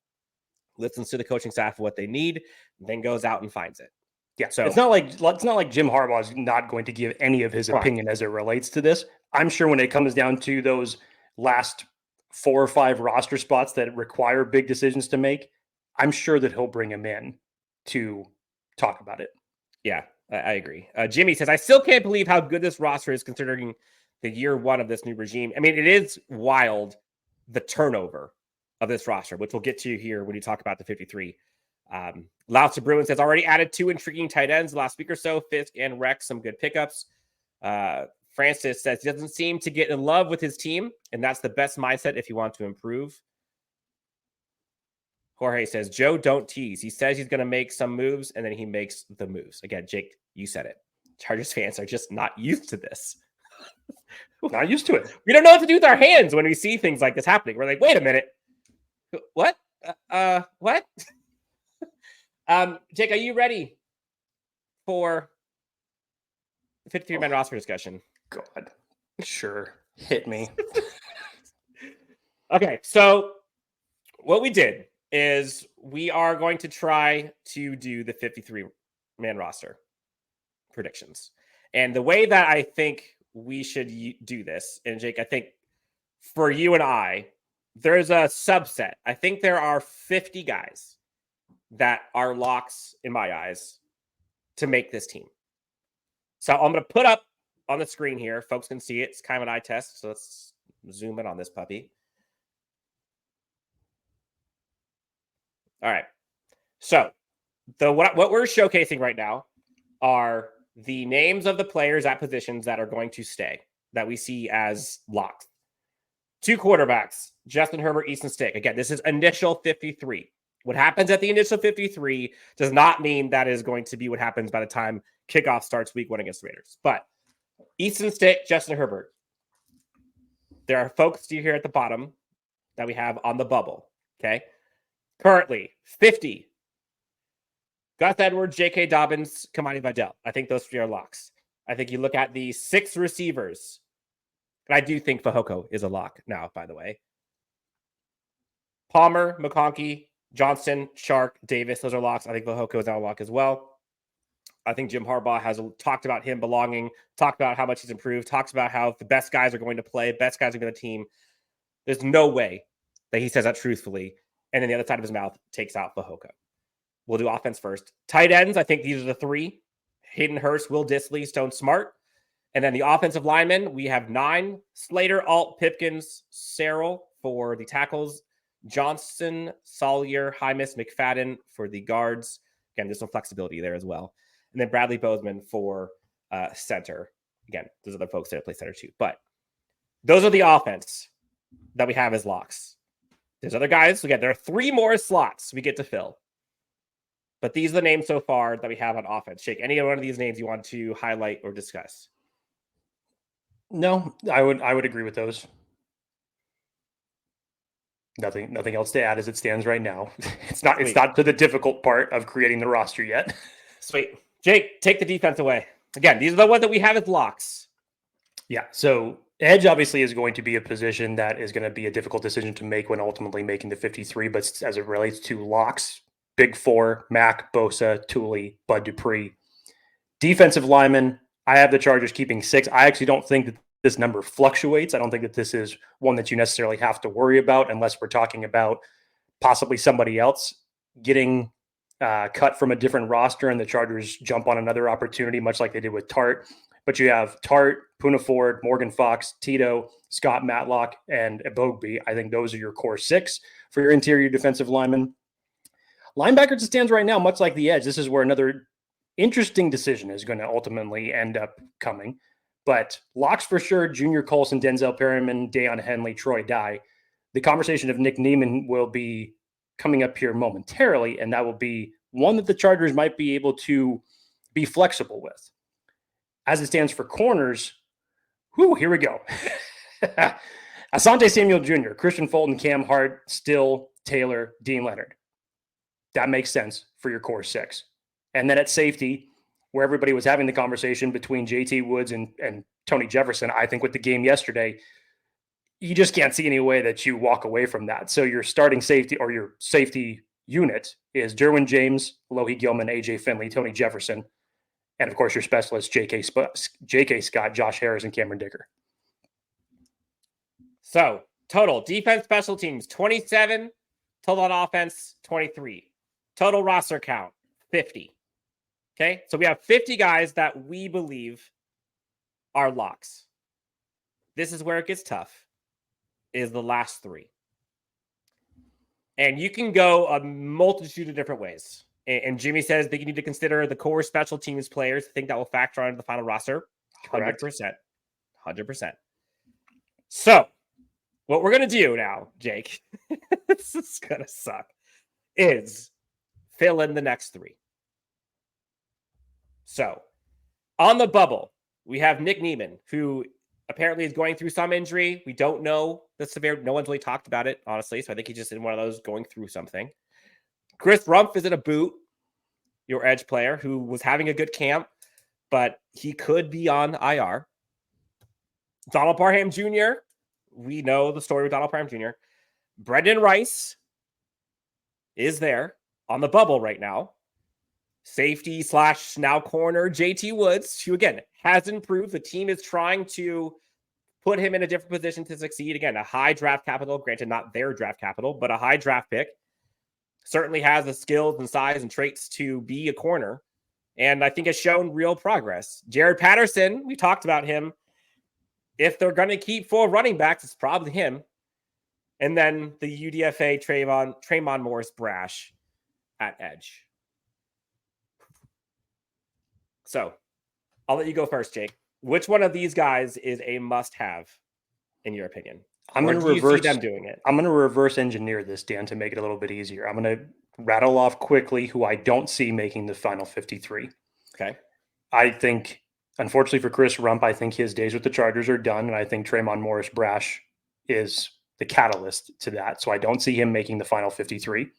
listens to the coaching staff what they need, then goes out and finds it. Yeah, So it's not like Jim Harbaugh is not going to give any of his opinion as it relates to this. I'm sure when it comes down to those last 4 or 5 roster spots that require big decisions to make, I'm sure that he'll bring him in to talk about it. Yeah, I agree. Jimmy says, I still can't believe how good this roster is considering the year 1 of this new regime. I mean, it is wild, the turnover of this roster, which we'll get to here when you talk about the 53. Louts of Bruin says, already added 2 intriguing tight ends last week or so, Fisk and Rex, some good pickups. Francis says, he doesn't seem to get in love with his team, and that's the best mindset if you want to improve. Jorge says, Joe, don't tease. He says he's going to make some moves, and then he makes the moves. Again, Jake, you said it. Chargers fans are just not used to this. Not used to it. We don't know what to do with our hands when we see things like this happening. We're like, wait a minute. What? What? Jake, are you ready for the 53-man roster discussion? God. Sure. Hit me. Okay, so what we did is we are going to try to do the 53-man roster predictions. And the way that I think we should do this, and Jake, I think for you and I, there's a subset. I think there are 50 guys that are locks, in my eyes, to make this team. So I'm going to put up on the screen here. Folks can see it. It's kind of an eye test. So let's zoom in on this puppy. All right. So what we're showcasing right now are the names of the players at positions that are going to stay, that we see as locked. 2 quarterbacks, Justin Herbert, Easton Stick. Again, this is initial 53. What happens at the initial 53 does not mean that is going to be what happens by the time kickoff starts week 1 against the Raiders. But Easton Stick, Justin Herbert. There are folks here at the bottom that we have on the bubble. Okay. Currently, 50. Gus Edwards, J.K. Dobbins, Kimani Vidal. I think those 3 are locks. I think you look at the 6 receivers. And I do think Fehoko is a lock now, by the way. Palmer, McConkey, Johnston, Shark, Davis. Those are locks. I think Fehoko is now a lock as well. I think Jim Harbaugh has talked about him belonging, talked about how much he's improved, talks about how the best guys are going to play, best guys are going to team. There's no way that he says that truthfully. And then the other side of his mouth takes out Fehoko. We'll do offense first. Tight ends, I think these are the 3. Hayden Hurst, Will Dissly, Stone Smart. And then the offensive linemen, we have 9. Slater, Alt, Pipkins, Serrell for the tackles. Johnson, Salyer, Hymas, McFadden for the guards. Again, there's some flexibility there as well. And then Bradley Bozeman for center. Again, there's other folks that play center too. But those are the offense that we have as locks. There's other guys. Again, there are 3 more slots we get to fill. But these are the names so far that we have on offense. Shake, any one of these names you want to highlight or discuss? No, I would agree with those. Nothing else to add as it stands right now. It's not to the difficult part of creating the roster yet. Sweet. Jake, take the defense away. Again, these are the ones that we have as locks. Yeah, so edge obviously is going to be a position that is going to be a difficult decision to make when ultimately making the 53, but as it relates to locks, big 4, Mack, Bosa, Tuli, Bud Dupree. Defensive linemen, I have the Chargers keeping 6. I actually don't think that this number fluctuates. I don't think that this is one that you necessarily have to worry about unless we're talking about possibly somebody else getting cut from a different roster and the Chargers jump on another opportunity, much like they did with Tart. But you have Tart, Poona Ford, Morgan Fox, Tito, Scott Matlock, and Eboigbe. I think those are your core 6 for your interior defensive linemen. Linebacker just stands right now, much like the edge. This is where another interesting decision is going to ultimately end up coming. But locks for sure, Junior Colson, Denzel Perryman, Daiyan Henley, Troy Dye. The conversation of Nick Neiman will be coming up here momentarily, and that will be one that the Chargers might be able to be flexible with. As it stands for corners, here we go. Asante Samuel Jr., Christian Fulton, Cam Hart, Still, Taylor, Dean Leonard. That makes sense for your core 6. And then at safety, where everybody was having the conversation between JT Woods and Tony Jefferson, I think with the game yesterday, you just can't see any way that you walk away from that. So your starting safety or your safety unit is Derwin James, Lohi Gilman, AJ Finley, Tony Jefferson, and of course your specialists, J.K. Scott, Josh Harris, and Cameron Dicker. So total defense, special teams, 27. Total on offense, 23. Total roster count, 50. Okay, so we have 50 guys that we believe are locks. This is where it gets tough, is the last three. And you can go a multitude of different ways. And Jimmy says that you need to consider the core special teams players. I think that will factor into the final roster. 100%. 100%. So what we're going to do now, Jake, this is going to suck, is fill in the next three. So on the bubble, we have Nick Niemann, who apparently is going through some injury. We don't know the severity. No one's really talked about it, honestly. So I think he's just in one of those going through something. Chris Rumpf is in a boot, your edge player, who was having a good camp, but he could be on IR. Donald Parham Jr., we know the story with Donald Parham Jr. Brenden Rice is there on the bubble right now. Safety / now corner JT Woods, who again has improved. The team is trying to put him in a different position to succeed. Again, a high draft capital, granted not their draft capital, but a high draft pick. Certainly has the skills and size and traits to be a corner. And I think has shown real progress. Jared Patterson, we talked about him. If they're going to keep 4 running backs, it's probably him. And then the UDFA Tremon Morris Brash at edge. So I'll let you go first, Jake. Which one of these guys is a must-have, in your opinion? I'm going to reverse them doing it. I'm going to reverse engineer this, Dan, to make it a little bit easier. I'm going to rattle off quickly who I don't see making the final 53. Okay. I think, unfortunately for Chris Rumpf, I think his days with the Chargers are done, and I think Tremon Morris Brash is the catalyst to that. So I don't see him making the final 53.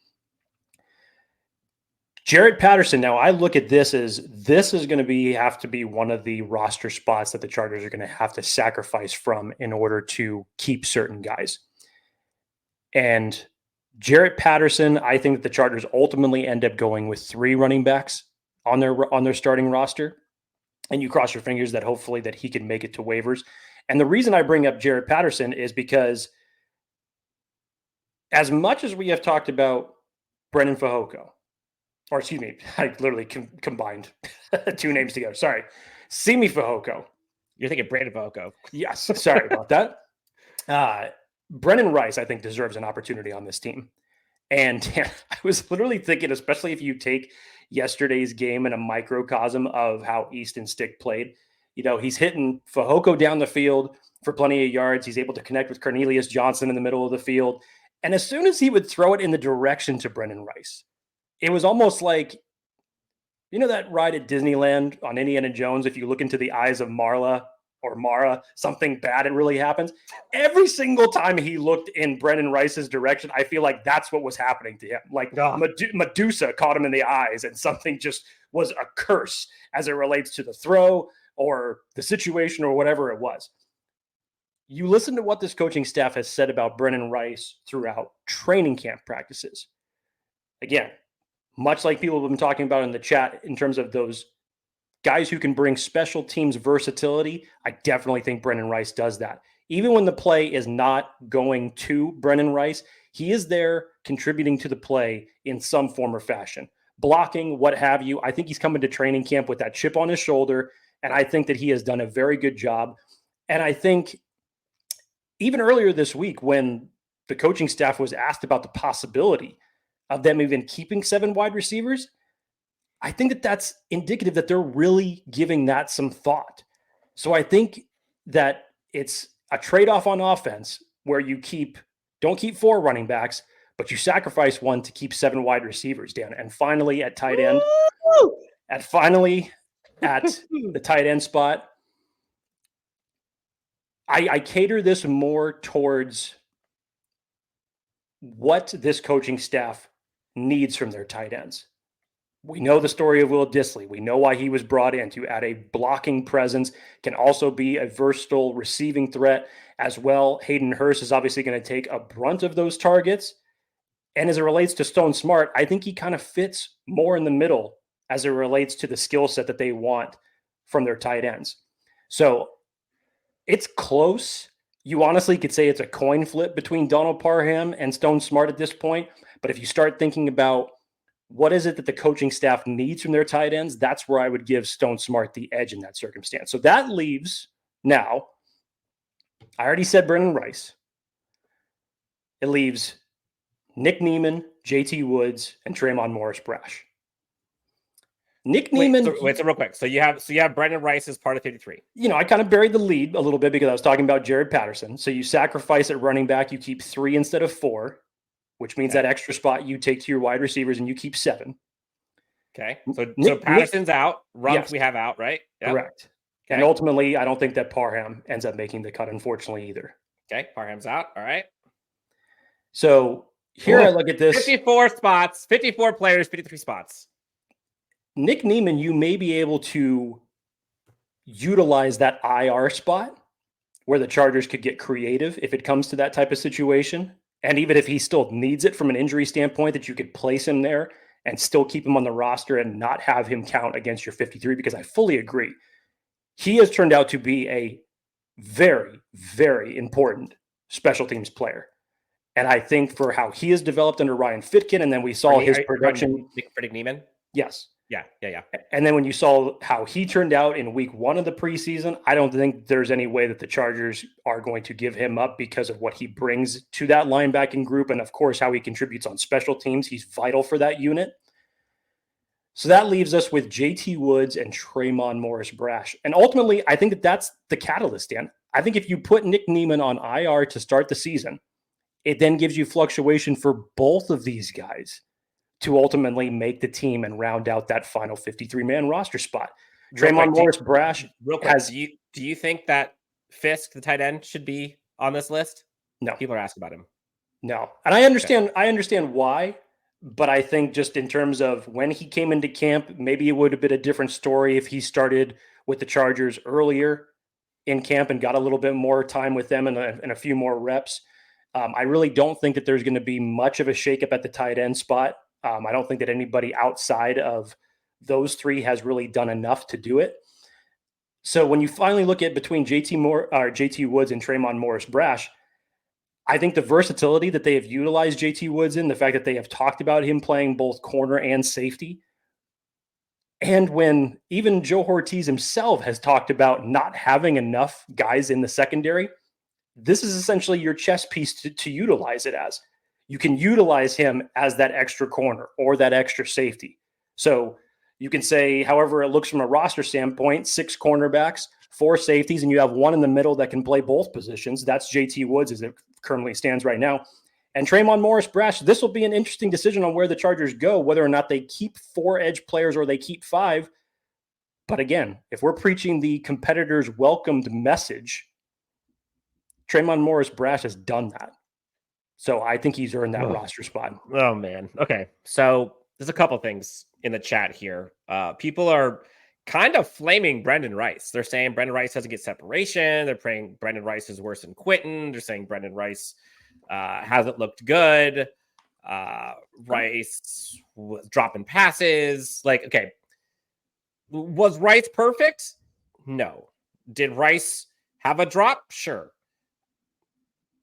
Jared Patterson, now I look at this as this is going to have to be one of the roster spots that the Chargers are going to have to sacrifice from in order to keep certain guys. And Jared Patterson, I think that the Chargers ultimately end up going with 3 running backs on their starting roster. And you cross your fingers that hopefully that he can make it to waivers. And the reason I bring up Jared Patterson is because as much as we have talked about Brendan Fehoko, or excuse me, I literally combined 2 names together. Sorry. Simi Fehoko. You're thinking Brandon Fehoko. Yes. Sorry about that. Brenden Rice, I think, deserves an opportunity on this team. And I was literally thinking, especially if you take yesterday's game in a microcosm of how Easton Stick played, he's hitting Fehoko down the field for plenty of yards. He's able to connect with Cornelius Johnson in the middle of the field. And as soon as he would throw it in the direction to Brenden Rice, it was almost like, that ride at Disneyland on Indiana Jones, if you look into the eyes of Marla or Mara, something bad, it really happens. Every single time he looked in Brenden Rice's direction, I feel like that's what was happening to him. Like Medusa caught him in the eyes and something just was a curse as it relates to the throw or the situation or whatever it was. You listen to what this coaching staff has said about Brenden Rice throughout training camp practices. Again, much like people have been talking about in the chat in terms of those guys who can bring special teams versatility, I definitely think Brenden Rice does that. Even when the play is not going to Brenden Rice, he is there contributing to the play in some form or fashion. Blocking, what have you. I think he's coming to training camp with that chip on his shoulder, and I think that he has done a very good job. And I think even earlier this week when the coaching staff was asked about the possibility of them even keeping 7 wide receivers, I think that that's indicative that they're really giving that some thought. So I think that it's a trade-off on offense where you don't keep 4 running backs, but you sacrifice 1 to keep 7 wide receivers, Dan. And finally at tight end, at the tight end spot, I cater this more towards what this coaching staff needs from their tight ends. We know the story of Will Dissly. We know why he was brought in to add a blocking presence, can also be a versatile receiving threat as well. Hayden Hurst is obviously going to take a brunt of those targets. And as it relates to Stone Smart, I think he kind of fits more in the middle as it relates to the skill set that they want from their tight ends. So it's close. You honestly could say it's a coin flip between Donald Parham and Stone Smart at this point. But if you start thinking about what is it that the coaching staff needs from their tight ends, that's where I would give Stone Smart the edge in that circumstance. So that leaves now, I already said Brenden Rice. It leaves Nick Niemann, JT Woods, and Tremont Morris-Brash. Nick Niemann. Wait, so real quick. So you have Brenden Rice as part of 53. I kind of buried the lead a little bit because I was talking about Jared Patterson. So you sacrifice at running back, you keep 3 instead of 4, which means that extra spot you take to your wide receivers and you keep 7. Okay. So Patterson's out. Rump we have out, right? Yep. Correct. Okay. And ultimately, I don't think that Parham ends up making the cut, unfortunately, either. Okay. Parham's out. All right. So here I look at this. 54 spots, 54 players, 53 spots. Nick Niemann, you may be able to utilize that IR spot where the Chargers could get creative if it comes to that type of situation. And even if he still needs it from an injury standpoint, that you could place him there and still keep him on the roster and not have him count against your 53, because I fully agree. He has turned out to be a very, very important special teams player. And I think for how he has developed under Ryan Fitkin, and then we saw his production. For Nick Niemann? Yes. Yeah. And then when you saw how he turned out in week 1 of the preseason, I don't think there's any way that the Chargers are going to give him up because of what he brings to that linebacking group. And of course, how he contributes on special teams. He's vital for that unit. So that leaves us with JT Woods and Tremont Morris-Brash. And ultimately, I think that that's the catalyst, Dan. I think if you put Nick Niemann on IR to start the season, it then gives you fluctuation for both of these guys to ultimately make the team and round out that final 53-man roster spot. Tremont Morris-Brash has. Do you think that Fisk, the tight end, should be on this list? No. People are asking about him. No. And I understand. Okay. I understand why, but I think just in terms of when he came into camp, maybe it would have been a different story if he started with the Chargers earlier in camp and got a little bit more time with them and a few more reps. I really don't think that there's going to be much of a shakeup at the tight end spot. I don't think that anybody outside of those 3 has really done enough to do it. So when you finally look at between JT Woods and Tremont Morris-Brash, I think the versatility that they have utilized JT Woods in, the fact that they have talked about him playing both corner and safety, and when even Joe Ortiz himself has talked about not having enough guys in the secondary, this is essentially your chess piece to utilize it as. You can utilize him as that extra corner or that extra safety. So you can say, however it looks from a roster standpoint, 6 cornerbacks, 4 safeties, and you have 1 in the middle that can play both positions. That's JT Woods as it currently stands right now. And Tremont Morris-Brash, this will be an interesting decision on where the Chargers go, whether or not they keep 4 edge players or they keep 5. But again, if we're preaching the competitors' welcomed message, Tremont Morris-Brash has done that. So I think he's earned that roster spot. Oh, man. Okay. So there's a couple things in the chat here. People are kind of flaming Brenden Rice. They're saying Brenden Rice doesn't get separation. They're saying Brenden Rice is worse than Quentin. They're saying Brenden Rice hasn't looked good. Rice was dropping passes. Like, okay. Was Rice perfect? No. Did Rice have a drop? Sure.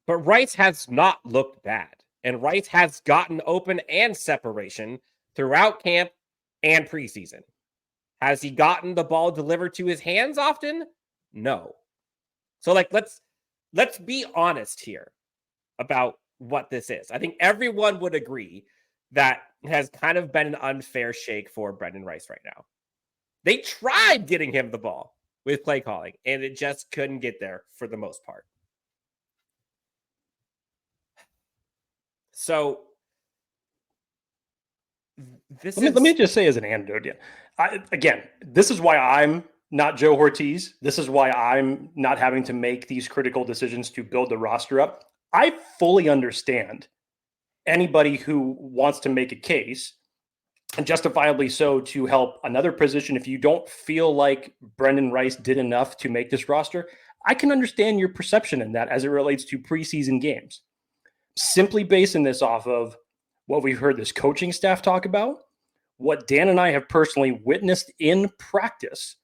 But Rice has not looked bad. And Rice has gotten open and separation throughout camp and preseason. Has he gotten the ball delivered to his hands often? No. So let's be honest here about what this is. I think everyone would agree that has kind of been an unfair shake for Brenden Rice right now. They tried getting him the ball with play calling, and it just couldn't get there for the most part. So let me just say as an anecdote, again, this is why I'm not Joe Ortiz. This is why I'm not having to make these critical decisions to build the roster up. I fully understand anybody who wants to make a case, and justifiably so, to help another position. If you don't feel like Brenden Rice did enough to make this roster, I can understand your perception in that as it relates to preseason games. Simply basing this off of what we've heard this coaching staff talk about, what Dan and I have personally witnessed in practice.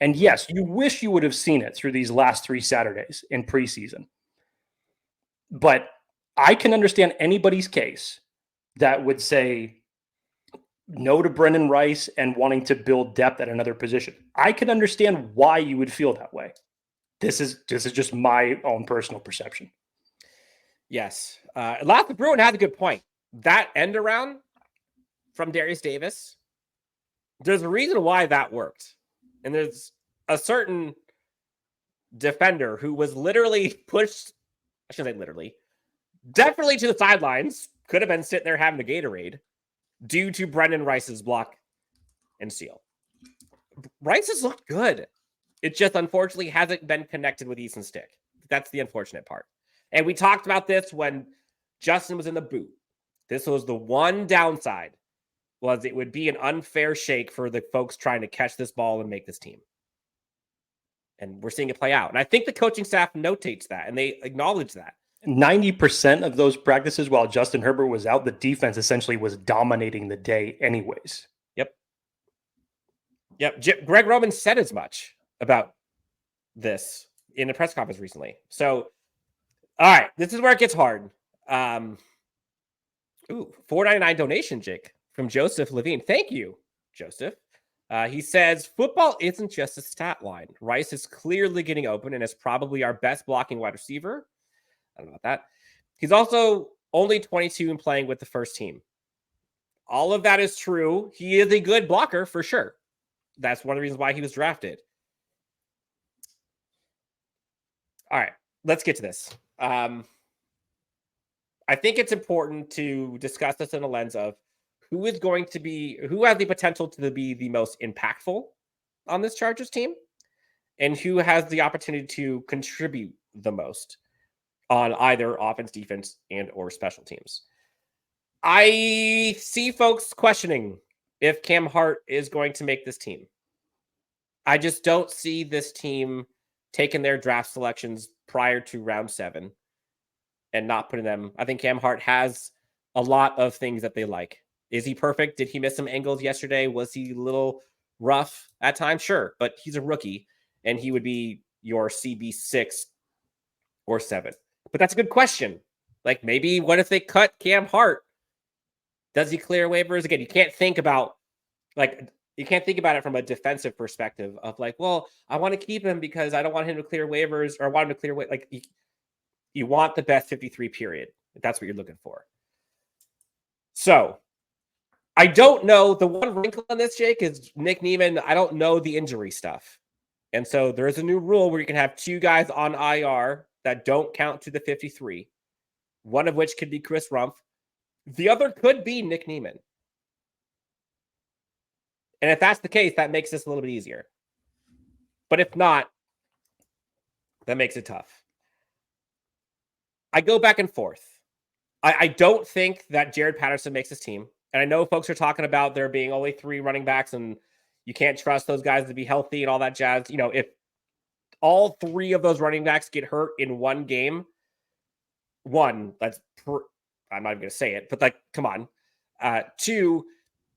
And yes, you wish you would have seen it through these last 3 Saturdays in preseason. But I can understand anybody's case that would say no to Brenden Rice and wanting to build depth at another position. I can understand why you would feel that way. This is just my own personal perception. Yes. Lath Bruin had a good point. That end around from Darius Davis, there's a reason why that worked. And there's a certain defender who was literally pushed, I shouldn't say literally, definitely to the sidelines, could have been sitting there having a Gatorade due to Brenden Rice's block and steal. Rice has looked good. It just unfortunately hasn't been connected with Easton Stick. That's the unfortunate part. And we talked about this when Justin was in the boot. This was the one downside, was it would be an unfair shake for the folks trying to catch this ball and make this team. And we're seeing it play out. And I think the coaching staff notates that and they acknowledge that. 90% of those practices while Justin Herbert was out, the defense essentially was dominating the day anyways. Yep. Greg Roman said as much about this in a press conference recently. So, all right, this is where it gets hard. $4.99 donation, Jake, from Joseph Levine. Thank you, Joseph. He says, football isn't just a stat line. Rice is clearly getting open and is probably our best blocking wide receiver. I don't know about that. He's also only 22 and playing with the first team. All of that is true. He is a good blocker for sure. That's one of the reasons why he was drafted. All right, let's get to this. I think it's important to discuss this in a lens of who has the potential to be the most impactful on this Chargers team and who has the opportunity to contribute the most on either offense, defense, and or special teams. I see folks questioning if Cam Hart is going to make this team. I just don't see this team taking their draft selections prior to round 7 and not putting them. I think Cam Hart has a lot of things that they like. Is he perfect? Did he miss some angles yesterday? Was he a little rough at times? Sure, but he's a rookie and he would be your CB 6 or 7. But that's a good question. Like, maybe what if they cut Cam Hart? Does he clear waivers? Again, you can't think about it from a defensive perspective of like, well, I want to keep him because I don't want him to clear waivers, or I want him to clear you want the best 53 period. That's what you're looking for. So I don't know. The one wrinkle on this, Jake, is Nick Niemann. I don't know the injury stuff. And so there is a new rule where you can have 2 guys on IR that don't count to the 53. One of which could be Chris Rumpf. The other could be Nick Niemann. And if that's the case, that makes this a little bit easier. But if not, that makes it tough. I go back and forth. I don't think that Jared Patterson makes this team. And I know folks are talking about there being only 3 running backs and you can't trust those guys to be healthy and all that jazz. You know, if all 3 of those running backs get hurt in one game, I'm not even going to say it, but like, come on. 2,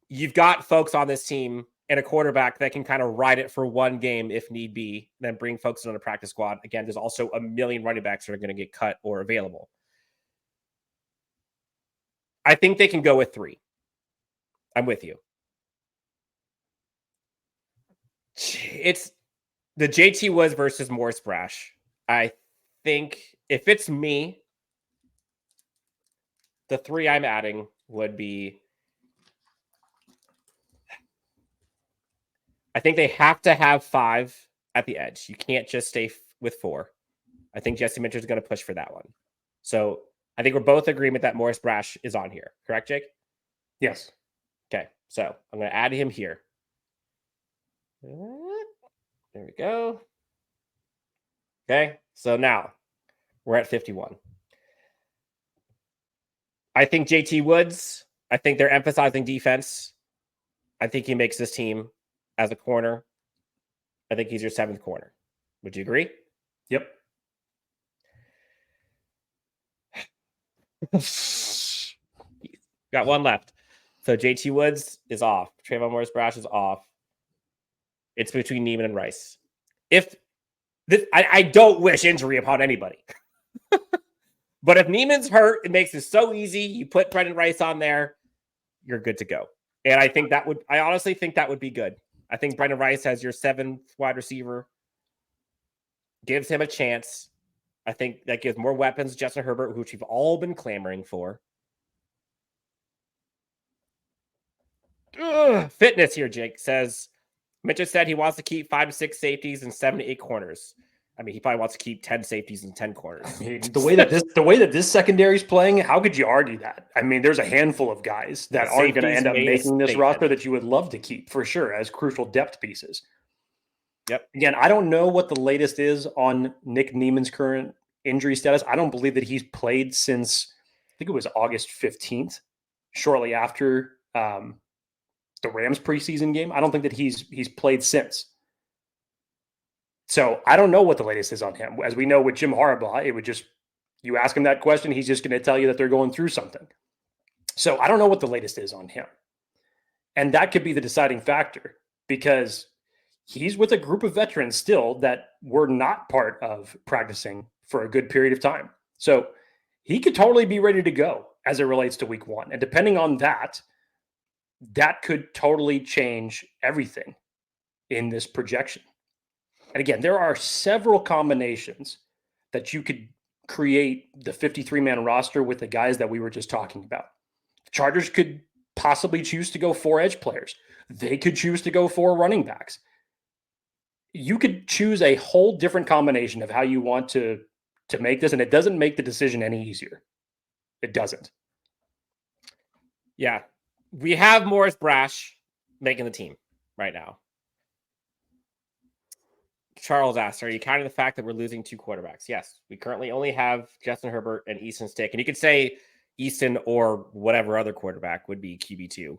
you've got folks on this team and a quarterback that can kind of ride it for one game if need be, then bring folks on the practice squad. Again, there's also a million running backs that are going to get cut or available. I think they can go with 3. I'm with you. It's the JT Woods versus Morris Brash. I think if it's me, the 3 I'm adding would be, I think they have to have 5 at the edge. You can't just stay with 4. I think Jesse Minter is going to push for that one. So I think we're both in agreement that Morris Brash is on here. Correct, Jake? Yes. Okay. So I'm going to add him here. There we go. Okay. So now we're at 51. I think JT Woods, I think they're emphasizing defense. I think he makes this team as a corner. I think he's your 7th corner. Would you agree? Yep. Got one left. So JT Woods is off. Trayvon Morris-Brash is off. It's between Neiman and Rice. If this, I don't wish injury upon anybody. But if Neiman's hurt, it makes it so easy. You put Brenden Rice on there, you're good to go. And I honestly think that would be good. I think Brenden Rice has your 7th wide receiver, gives him a chance. I think that gives more weapons to Justin Herbert, which we've all been clamoring for. Fitness here, Jake says. Mitchell said he wants to keep 5 to 6 safeties and 7 to 8 corners. I mean, he probably wants to keep 10 safeties and 10 corners. I mean, the way that this secondary is playing, how could you argue that? I mean, there's a handful of guys that aren't going to end up making this roster that you would love to keep for sure as crucial depth pieces. Yep. Again, I don't know what the latest is on Nick Neiman's current injury status. I don't believe that he's played since, I think it was August 15th, shortly after the Rams preseason game. I don't think that he's played since. So I don't know what the latest is on him. As we know with Jim Harbaugh, it would just, you ask him that question, he's just going to tell you that they're going through something. So I don't know what the latest is on him. And that could be the deciding factor because he's with a group of veterans still that were not part of practicing for a good period of time. So he could totally be ready to go as it relates to week 1. And depending on that, that could totally change everything in this projection. And again, there are several combinations that you could create the 53-man roster with the guys that we were just talking about. Chargers could possibly choose to go 4 edge players. They could choose to go 4 running backs. You could choose a whole different combination of how you want to make this, and it doesn't make the decision any easier. It doesn't. Yeah. We have Morris-Brash making the team right now. Charles asks, are you counting the fact that we're losing 2 quarterbacks? Yes. We currently only have Justin Herbert and Easton Stick. And you could say Easton or whatever other quarterback would be QB2.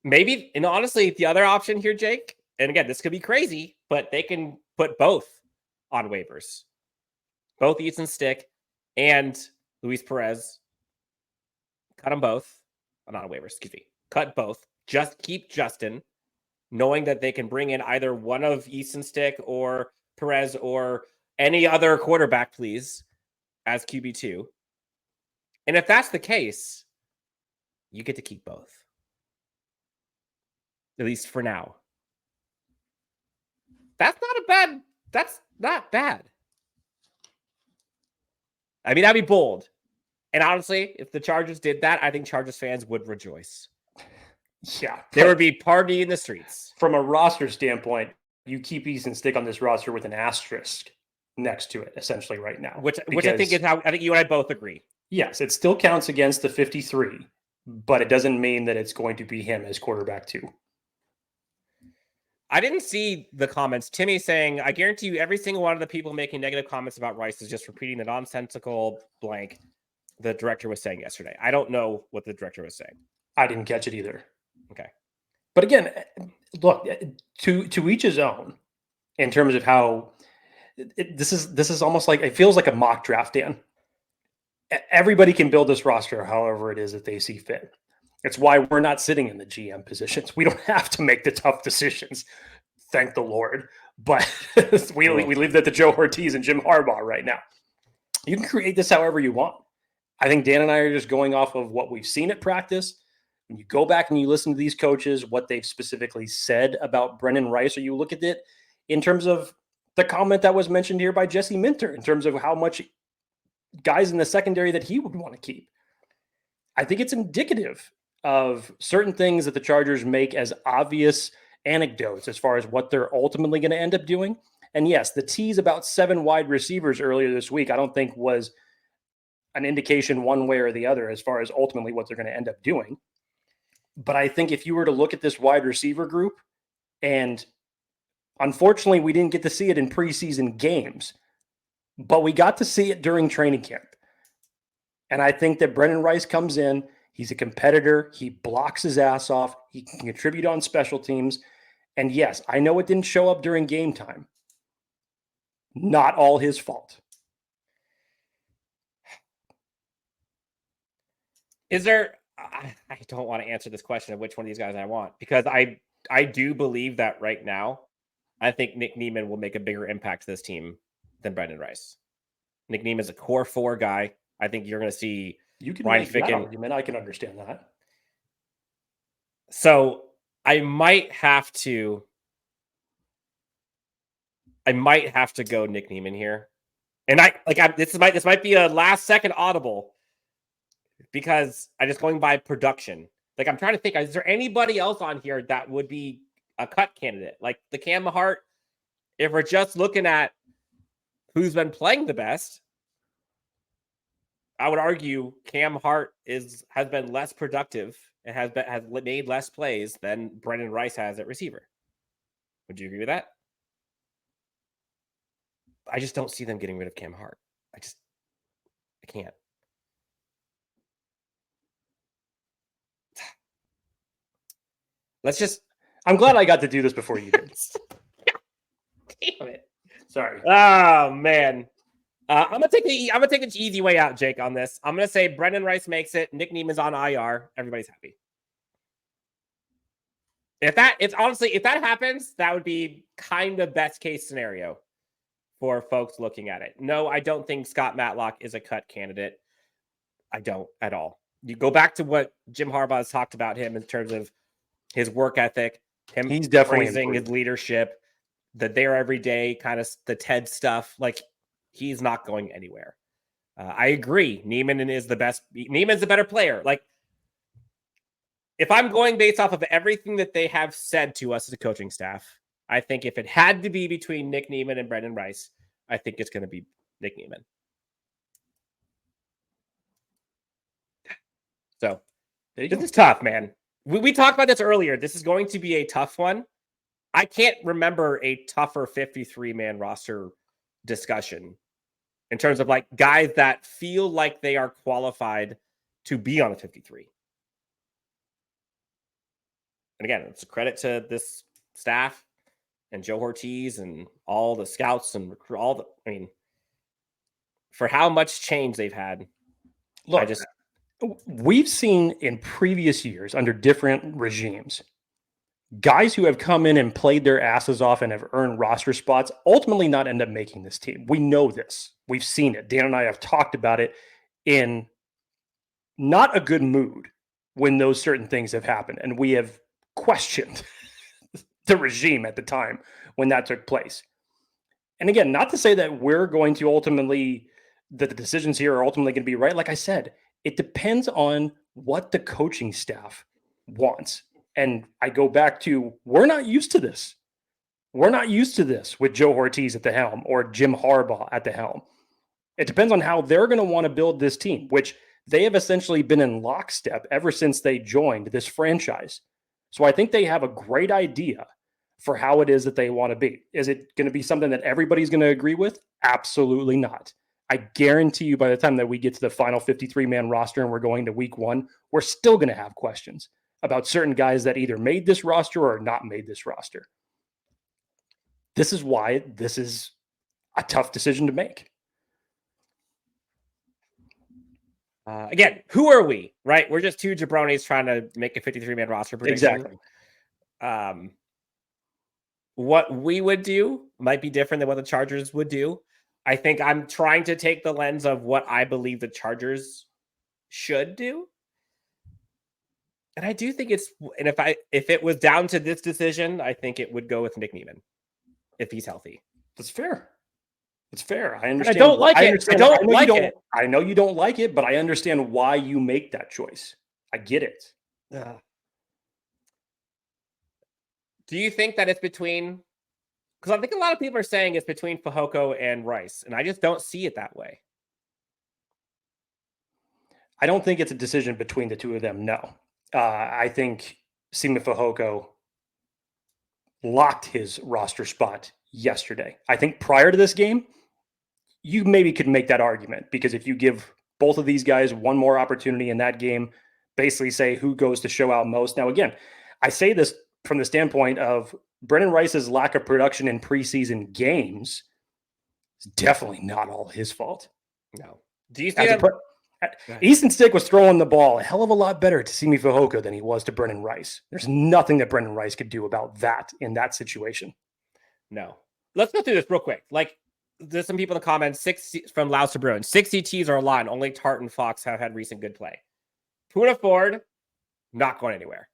Maybe, and honestly, the other option here, Jake, and again, this could be crazy, but they can put both on waivers. Both Easton Stick and Luis Perez. Cut them both. Not on waivers, excuse me. Cut both. Just keep Justin, knowing that they can bring in either one of Easton Stick or Perez or any other quarterback, please, as QB2. And if that's the case, you get to keep both. At least for now. That's not bad. I mean, that'd be bold. And honestly, if the Chargers did that, I think Chargers fans would rejoice. Yeah. There would be party in the streets. From a roster standpoint, you keep Easton Stick on this roster with an asterisk next to it, essentially, right now. Which I think is how I think you and I both agree. Yes, it still counts against the 53, but it doesn't mean that it's going to be him as quarterback 2. I didn't see the comments. Timmy saying, I guarantee you every single one of the people making negative comments about Rice is just repeating the nonsensical blank the director was saying yesterday. I don't know what the director was saying. I didn't catch it either. Okay. But again, look, to each his own in terms of how this is almost like, it feels like a mock draft, Dan. Everybody can build this roster however it is that they see fit. It's why we're not sitting in the GM positions. We don't have to make the tough decisions. Thank the Lord. But we leave that to Joe Ortiz and Jim Harbaugh right now. You can create this however you want. I think Dan and I are just going off of what we've seen at practice. When you go back and you listen to these coaches, what they've specifically said about Brenden Rice, or you look at it in terms of the comment that was mentioned here by Jesse Minter, in terms of how much guys in the secondary that he would want to keep. I think it's indicative of certain things that the Chargers make as obvious anecdotes as far as what they're ultimately going to end up doing. And yes, the tease about 7 wide receivers earlier this week, I don't think was an indication one way or the other as far as ultimately what they're going to end up doing. But I think if you were to look at this wide receiver group, and unfortunately we didn't get to see it in preseason games, but we got to see it during training camp. And I think that Brenden Rice comes in, he's a competitor, he blocks his ass off, he can contribute on special teams. And yes, I know it didn't show up during game time. Not all his fault. Is there, I don't want to answer this question of which one of these guys I want, because I do believe that right now, I think Nick Niemann will make a bigger impact to this team than Brenden Rice. Nick Niemann is a core 4 guy. I think you're going to see Ryan Ficken. That argument. I can understand that. So I might have to go Nick Niemann here. And this might be a last second audible, because I just going by production. Like, I'm trying to think, is there anybody else on here that would be a cut candidate? Like the Cam Hart, if we're just looking at who's been playing the best, I would argue Cam Hart has been less productive and has made less plays than Brenden Rice has at receiver. Would you agree with that? I just don't see them getting rid of Cam Hart. I can't. I'm glad I got to do this before you did. Damn it. Sorry. Oh man. I'm gonna take the easy way out, Jake, on this. I'm gonna say Brenden Rice makes it. Nick Niemann's on IR. Everybody's happy. If that happens, that would be kind of best case scenario for folks looking at it. No, I don't think Scott Matlock is a cut candidate. I don't at all. You go back to what Jim Harbaugh has talked about him in terms of his work ethic, he's definitely praising his leadership, the there every day kind of the TED stuff. Like, he's not going anywhere. I agree. Niemann is the best. Niemann's the better player. Like, if I'm going based off of everything that they have said to us as a coaching staff, I think if it had to be between Nick Niemann and Brenden Rice, I think it's going to be Nick Niemann. So this is tough, man. We talked about this earlier. This is going to be a tough one. I can't remember a tougher 53-man roster discussion in terms of like guys that feel like they are qualified to be on the 53. And again, it's a credit to this staff and Joe Ortiz and all the scouts and for how much change they've had. Look, we've seen in previous years under different regimes, guys who have come in and played their asses off and have earned roster spots ultimately not end up making this team. We know this. We've seen it. Dan and I have talked about it in not a good mood when those certain things have happened. And we have questioned the regime at the time when that took place. And again, not to say that we're going to ultimately, that the decisions here are ultimately going to be right. Like I said, it depends on what the coaching staff wants. And I go back to, we're not used to this. We're not used to this with Joe Ortiz at the helm or Jim Harbaugh at the helm. It depends on how they're going to want to build this team, which they have essentially been in lockstep ever since they joined this franchise. So I think they have a great idea for how it is that they want to be. Is it going to be something that everybody's going to agree with? Absolutely not. I guarantee you by the time that we get to the final 53-man roster and we're going to week 1, we're still going to have questions about certain guys that either made this roster or not made this roster. This is why this is a tough decision to make. Again, who are we, right? We're just two jabronis trying to make a 53-man roster prediction. Exactly. What we would do might be different than what the Chargers would do. I think I'm trying to take the lens of what I believe the Chargers should do. And I do think if it was down to this decision, I think it would go with Nick Niemann if he's healthy. That's fair. It's fair. I understand. I don't like it. I know you don't like it, but I understand why you make that choice. I get it. Do you think that it's between? Because I think a lot of people are saying it's between Fehoko and Rice, and I just don't see it that way. I don't think it's a decision between the two of them. No. I think Sima Fehoko locked his roster spot yesterday. I think prior to this game, you maybe could make that argument, because if you give both of these guys one more opportunity in that game, basically say who goes to show out most. Now, again, I say this from the standpoint of Brenden Rice's lack of production in preseason games is definitely not all his fault. No. Do you think Easton Stick was throwing the ball a hell of a lot better to Simi Fehoko than he was to Brenden Rice. There's nothing that Brenden Rice could do about that in that situation. No. Let's go through this real quick. Like, there's some people in the comments, from Laos to Bruin. 6 CTs are aligned. Only Tart and Fox have had recent good play. Puna Ford, not going anywhere.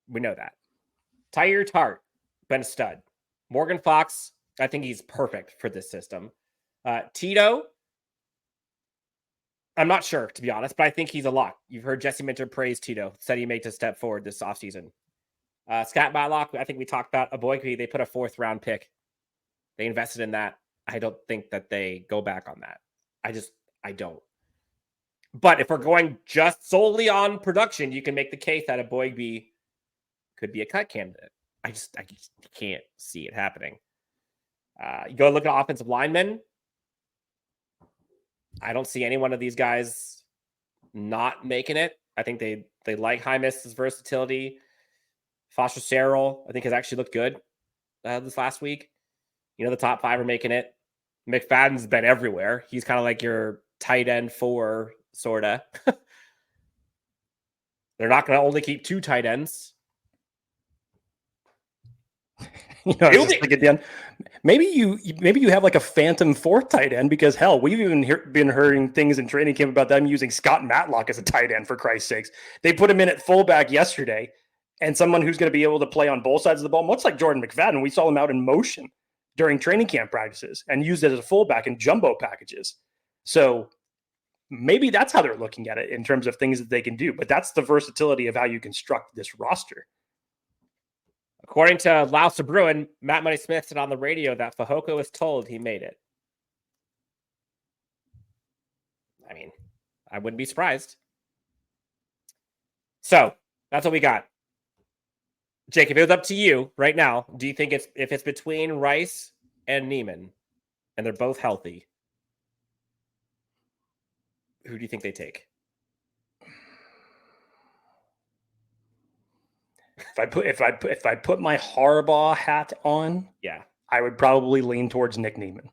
We know that. Tyre Tart, been a stud. Morgan Fox, I think he's perfect for this system. Tito, I'm not sure, to be honest, but I think he's a lock. You've heard Jesse Minter praise Tito, said he made a step forward this offseason. Scott Matlock, I think we talked about Eboigbe. They put a 4th round pick. They invested in that. I don't think that they go back on that. I don't. But if we're going just solely on production, you can make the case that Eboigbe could be a cut candidate. I just can't see it happening. You go look at offensive linemen. I don't see any one of these guys not making it. I think they like Hymas's versatility. Foster Serrell, I think, has actually looked good this last week. You know, the top 5 are making it. McFadden's been everywhere. He's kind of like your tight end 4, sort of. They're not going to only keep 2 tight ends. You know, like at the end, maybe you have like a phantom 4th tight end, because hell, we've even been hearing things in training camp about them using Scott Matlock as a tight end, for Christ's sakes. They put him in at fullback yesterday, and someone who's going to be able to play on both sides of the ball, much like Jordan McFadden. We saw him out in motion during training camp practices and used it as a fullback in jumbo packages. So maybe that's how they're looking at it in terms of things that they can do, but that's the versatility of how you construct this roster. According to Laos to Bruin, Matt Money Smith said on the radio that Fehoko was told he made it. I mean, I wouldn't be surprised. So that's what we got. Jake, if it was up to you right now, do you think if it's between Rice and Neiman and they're both healthy, who do you think they take? If I put my Harbaugh hat on, yeah, I would probably lean towards Nick Neiman.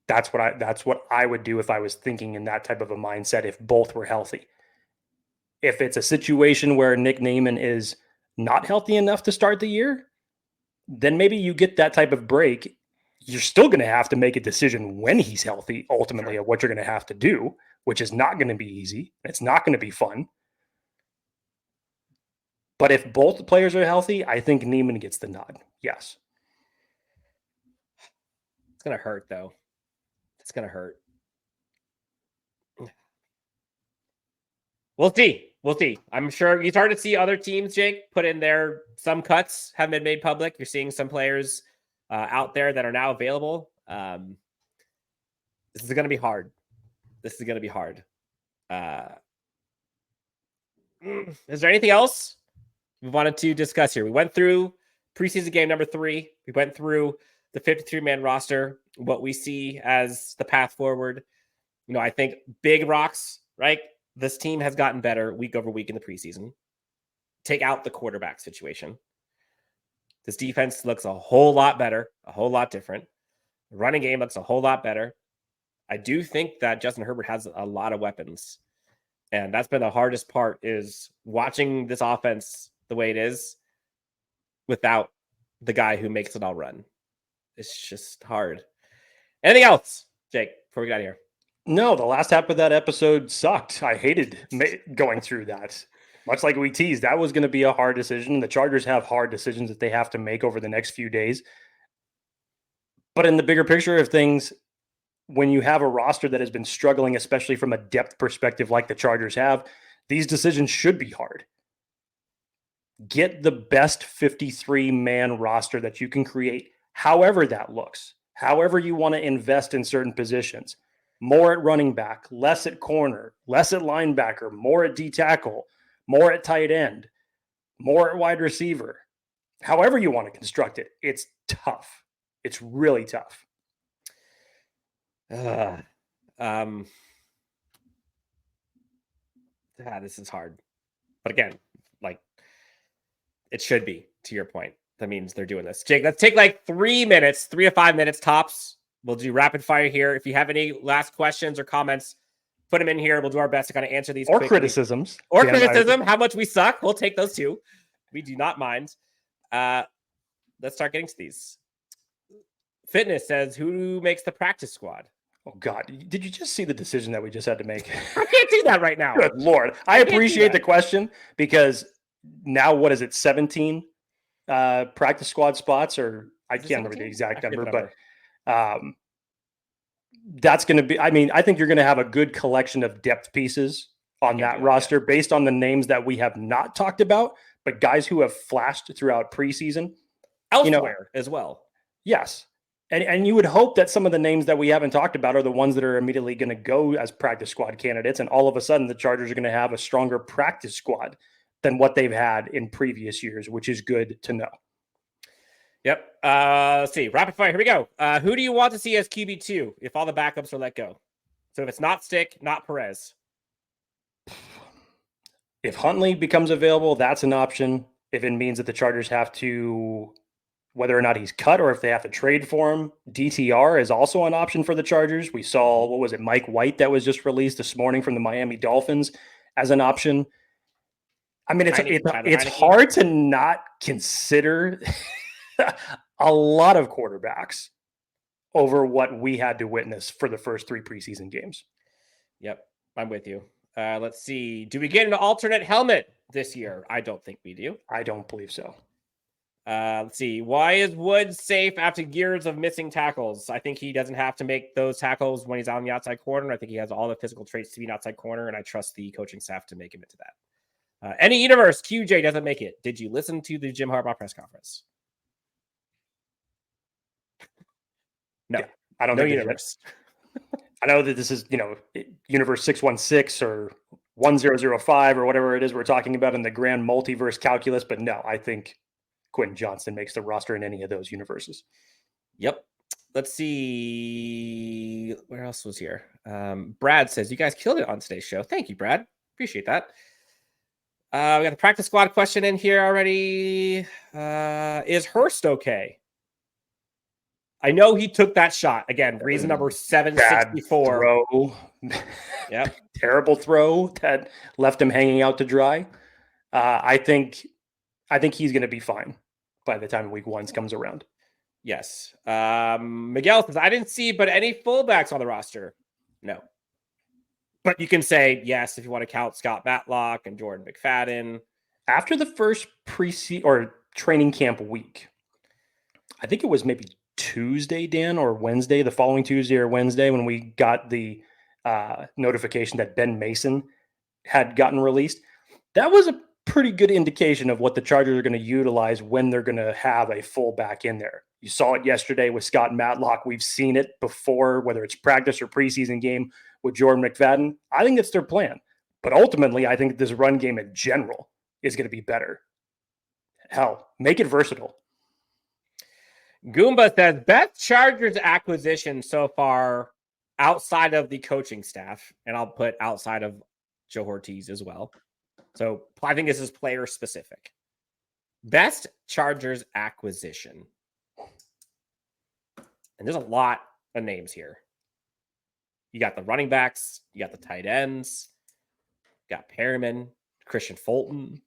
That's what I would do if I was thinking in that type of a mindset, if both were healthy. If it's a situation where Nick Neiman is not healthy enough to start the year, then maybe you get that type of break. You're still going to have to make a decision when he's healthy, ultimately, of what you're going to have to do, which is not going to be easy. It's not going to be fun. But if both players are healthy, I think Neiman gets the nod. Yes. It's going to hurt, though. It's going to hurt. We'll see. We'll see. I'm sure you started to see other teams, Jake, put in some cuts haven't been made public. You're seeing some players out there that are now available. This is going to be hard. Is there anything else we wanted to discuss here? We went through preseason game number 3. We went through the 53-man roster, what we see as the path forward. You know, I think big rocks, right? This team has gotten better week over week in the preseason. Take out the quarterback situation. This defense looks a whole lot better, a whole lot different. The running game looks a whole lot better. I do think that Justin Herbert has a lot of weapons. And that's been the hardest part, is watching this offense the way it is without the guy who makes it all run. It's just hard. Anything else, Jake, before we get out of here? No, the last half of that episode sucked. I hated going through that. Much like we teased, that was going to be a hard decision. The Chargers have hard decisions that they have to make over the next few days. But in the bigger picture of things, when you have a roster that has been struggling, especially from a depth perspective like the Chargers have, these decisions should be hard. Get the best 53-man roster that you can create, however that looks, however you want to invest in certain positions. More at running back, less at corner, less at linebacker, more at D tackle, more at tight end, more at wide receiver. However you want to construct it, it's tough. It's really tough. This is hard. But again, like, it should be, to your point. That means they're doing this. Jake, let's take like 3 to 5 minutes tops. We'll do rapid fire here. If you have any last questions or comments, put them in here. We'll do our best to kind of answer these or quickly. criticisms. Or criticism, how much we suck. We'll take those too. We do not mind. Let's start getting to these. Fitness says, who makes the practice squad? Oh, God. Did you just see the decision that we just had to make? I can't do that right now. Good Lord. I appreciate the question because now, what is it, 17 practice squad spots? Or I can't remember the exact number, but that's going to be, I mean, I think you're going to have a good collection of depth pieces on that roster based on the names that we have not talked about, but guys who have flashed throughout preseason. Elsewhere as well. Yes. And you would hope that some of the names that we haven't talked about are the ones that are immediately going to go as practice squad candidates. And all of a sudden, the Chargers are going to have a stronger practice squad than what they've had in previous years, which is good to know. Yep. Let's see. Rapid fire. Here we go. Who do you want to see as QB2 if all the backups are let go? So if it's not Stick, not Perez. If Huntley becomes available, that's an option. If it means that the Chargers have to, whether or not he's cut or if they have to trade for him, DTR is also an option for the Chargers. We saw, what was it, Mike White that was just released this morning from the Miami Dolphins as an option. I mean, it's hard to not consider a lot of quarterbacks over what we had to witness for the first 3 preseason games. Yep, I'm with you. Let's see. Do we get an alternate helmet this year? I don't think we do. I don't believe so. Let's see. Why is Woods safe after years of missing tackles? I think he doesn't have to make those tackles when he's on the outside corner. I think he has all the physical traits to be an outside corner, and I trust the coaching staff to make him into that. Any universe, QJ doesn't make it. Did you listen to the Jim Harbaugh press conference? No. Yeah, I don't know think universe. I know that this is, universe 616 or 1005 or whatever it is we're talking about in the grand multiverse calculus, but no, I think Quentin Johnston makes the roster in any of those universes. Yep. Let's see. Where else was here? Brad says, you guys killed it on today's show. Thank you, Brad. Appreciate that. We got the practice squad question in here already. Is Hurst okay? I know he took that shot. Again, reason number 764. Throw. Yep. Terrible throw that left him hanging out to dry. I think he's going to be fine by the time week 1 comes around. Yes. Miguel says, I didn't see, but any fullbacks on the roster? No. But you can say yes if you want to count Scott Matlock and Jordan McFadden. After the first preseason or training camp week, I think it was maybe Tuesday, Dan, or Wednesday, the following Tuesday or Wednesday, when we got the notification that Ben Mason had gotten released. That was a pretty good indication of what the Chargers are going to utilize when they're going to have a fullback in there. You saw it yesterday with Scott Matlock. We've seen it before, whether it's practice or preseason game with Jordan McFadden. I think it's their plan. But ultimately, I think this run game in general is going to be better. Hell, make it versatile. Goomba says, best Chargers acquisition so far outside of the coaching staff. And I'll put outside of Joe Ortiz as well. So I think this is player specific. Best Chargers acquisition. And there's a lot of names here. You got the running backs. You got the tight ends. You got Perriman, Christian Fulton.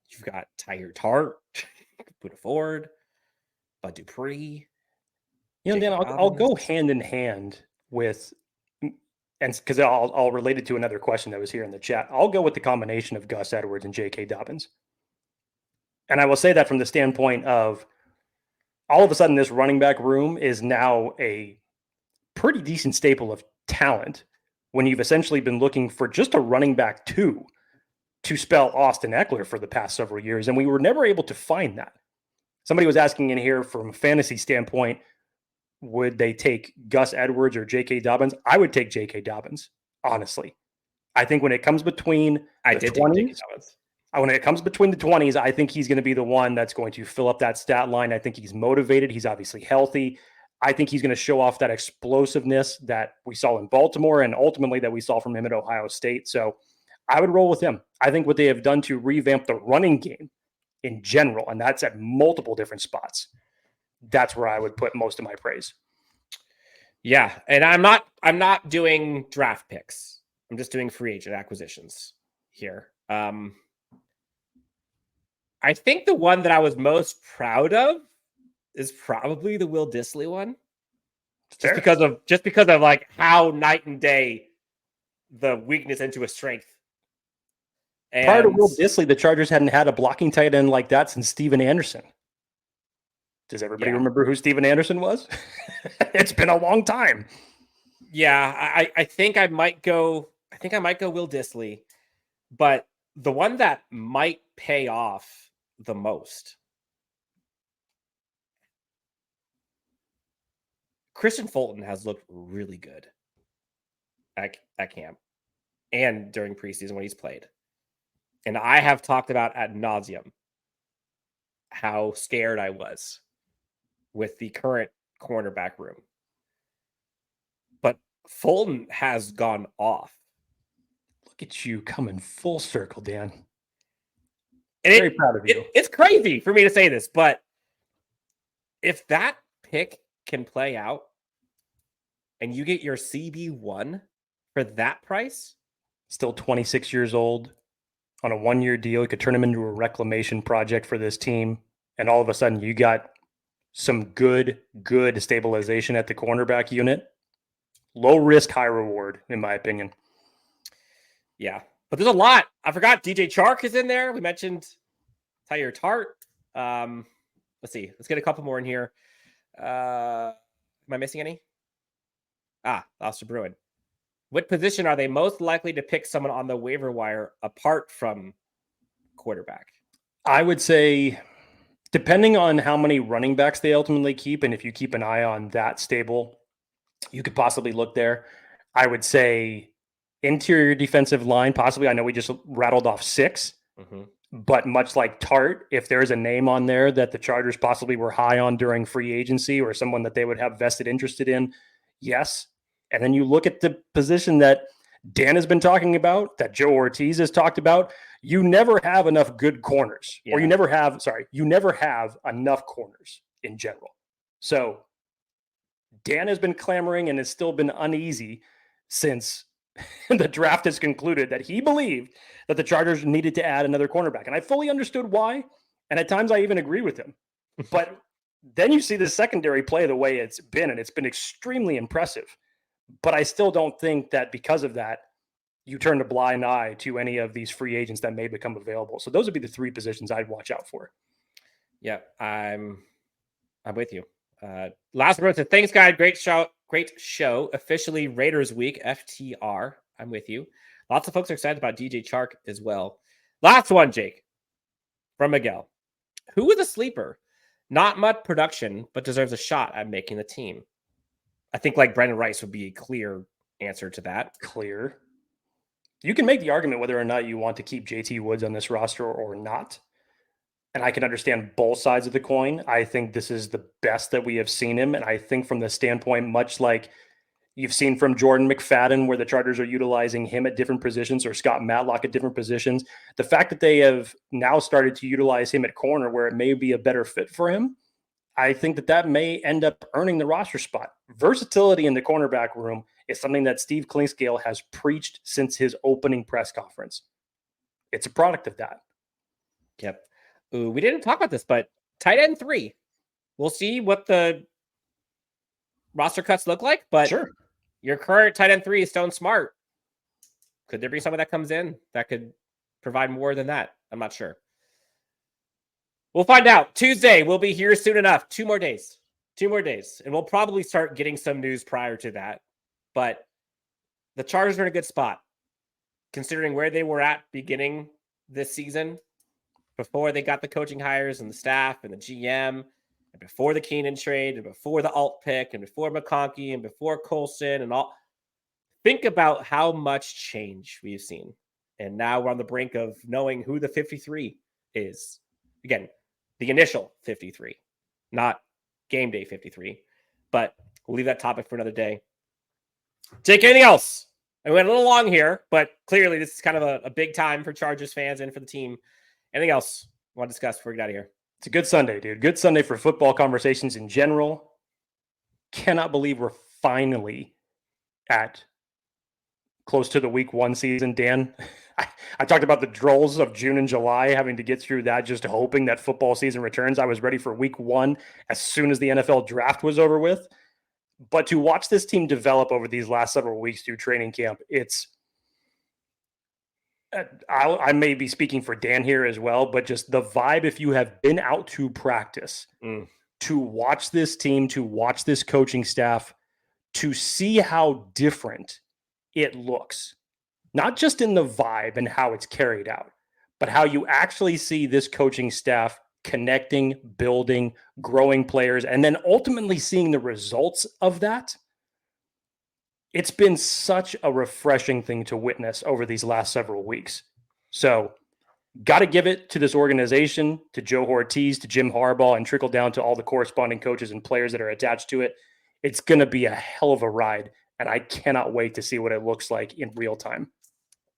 You've got Tyler Tart, Buda Ford, Bud Dupree. Dan, I'll go hand in hand with, and because I'll relate it to another question that was here in the chat. I'll go with the combination of Gus Edwards and J.K. Dobbins. And I will say that from the standpoint of all of a sudden this running back room is now a pretty decent staple of talent when you've essentially been looking for just a running back to spell Austin Eckler for the past several years. And we were never able to find that. Somebody was asking in here from a fantasy standpoint, would they take Gus Edwards or J.K. Dobbins? I would take J.K. Dobbins, honestly. I think when it comes between the 20s, I think he's going to be the one that's going to fill up that stat line. I think he's motivated. He's obviously healthy. I think he's going to show off that explosiveness that we saw in Baltimore and ultimately that we saw from him at Ohio State. So I would roll with him. I think what they have done to revamp the running game in general, and that's at multiple different spots, that's where I would put most of my praise. Yeah, and I'm not doing draft picks. I'm just doing free agent acquisitions here. I think the one that I was most proud of is probably the Will Dissly one. Just because of like how night and day the weakness into a strength. And prior to Will Dissly, the Chargers hadn't had a blocking tight end like that since Steven Anderson. Does everybody remember who Steven Anderson was? It's been a long time. Yeah, I think I might go Will Dissly, but the one that might pay off the most, Christian Fulton has looked really good at camp and during preseason when he's played. And I have talked about ad nauseum how scared I was with the current cornerback room. But Fulton has gone off. Look at you coming full circle, Dan. And very proud of you. It's crazy for me to say this, but if that pick can play out and you get your CB1 for that price, still 26 years old on a 1-year deal, you could turn him into a reclamation project for this team. And all of a sudden you got some good stabilization at the cornerback unit. Low risk, high reward, in my opinion. Yeah, but there's a lot. I forgot DJ Chark is in there. We mentioned Tyler Tart. Let's see. Let's get a couple more in here. Am I missing any? Alistair Bruin. What position are they most likely to pick someone on the waiver wire apart from quarterback? I would say, depending on how many running backs they ultimately keep, and if you keep an eye on that stable, you could possibly look there. I would say interior defensive line, possibly. I know we just rattled off 6, but much like Tart, if there's a name on there that the Chargers possibly were high on during free agency or someone that they would have vested interest in, yes. And then you look at the position that Dan has been talking about, that Joe Ortiz has talked about. You never have enough good corners, or you never have enough corners in general. So Dan has been clamoring and has still been uneasy since the draft has concluded that he believed that the Chargers needed to add another cornerback. And I fully understood why. And at times I even agree with him. But then you see the secondary play the way it's been, and it's been extremely impressive. But I still don't think that because of that, you turn a blind eye to any of these free agents that may become available. So those would be the 3 positions I'd watch out for. Yeah, I'm with you. Last word to thanks, guys. Great show. Officially Raiders week, FTR. I'm with you. Lots of folks are excited about DJ Chark as well. Last one, Jake, from Miguel. Who is a sleeper? Not much production, but deserves a shot at making the team. I think like Brenden Rice would be a clear answer to that. Clear. You can make the argument whether or not you want to keep JT Woods on this roster or not. And I can understand both sides of the coin. I think this is the best that we have seen him. And I think from the standpoint, much like you've seen from Jordan McFadden, where the Chargers are utilizing him at different positions, or Scott Matlock at different positions, the fact that they have now started to utilize him at corner where it may be a better fit for him, I think that may end up earning the roster spot. Versatility in the cornerback room is something that Steve Klingscale has preached since his opening press conference. It's a product of that. Yep. Ooh, we didn't talk about this, but tight end 3. We'll see what the roster cuts look like, but sure, your current tight end 3 is Stone Smart. Could there be someone that comes in that could provide more than that? I'm not sure. We'll find out. Tuesday, we'll be here soon enough. 2 more days. And we'll probably start getting some news prior to that. But the Chargers are in a good spot, considering where they were at beginning this season, before they got the coaching hires and the staff and the GM, and before the Keenan trade, and before the alt pick, and before McConkey, and before Colson, and all. Think about how much change we've seen. And now we're on the brink of knowing who the 53 is. Again, the initial 53, not game day 53. But we'll leave that topic for another day. Jake, anything else? I went a little long here, but clearly this is kind of a big time for Chargers fans and for the team. Anything else you want to discuss before we get out of here? It's a good Sunday, dude. Good Sunday for football conversations in general. Cannot believe we're finally at close to the week 1 season, Dan. I talked about the drolls of June and July, having to get through that, just hoping that football season returns. I was ready for week 1 as soon as the NFL draft was over with. But to watch this team develop over these last several weeks through training camp, I may be speaking for Dan here as well, but just the vibe, if you have been out to practice, to watch this team, to watch this coaching staff, to see how different it looks, not just in the vibe and how it's carried out, but how you actually see this coaching staff connecting, building, growing players, and then ultimately seeing the results of that. It's been such a refreshing thing to witness over these last several weeks. So got to give it to this organization, to Joe Ortiz, to Jim Harbaugh, and trickle down to all the corresponding coaches and players that are attached to it. It's going to be a hell of a ride, and I cannot wait to see what it looks like in real time.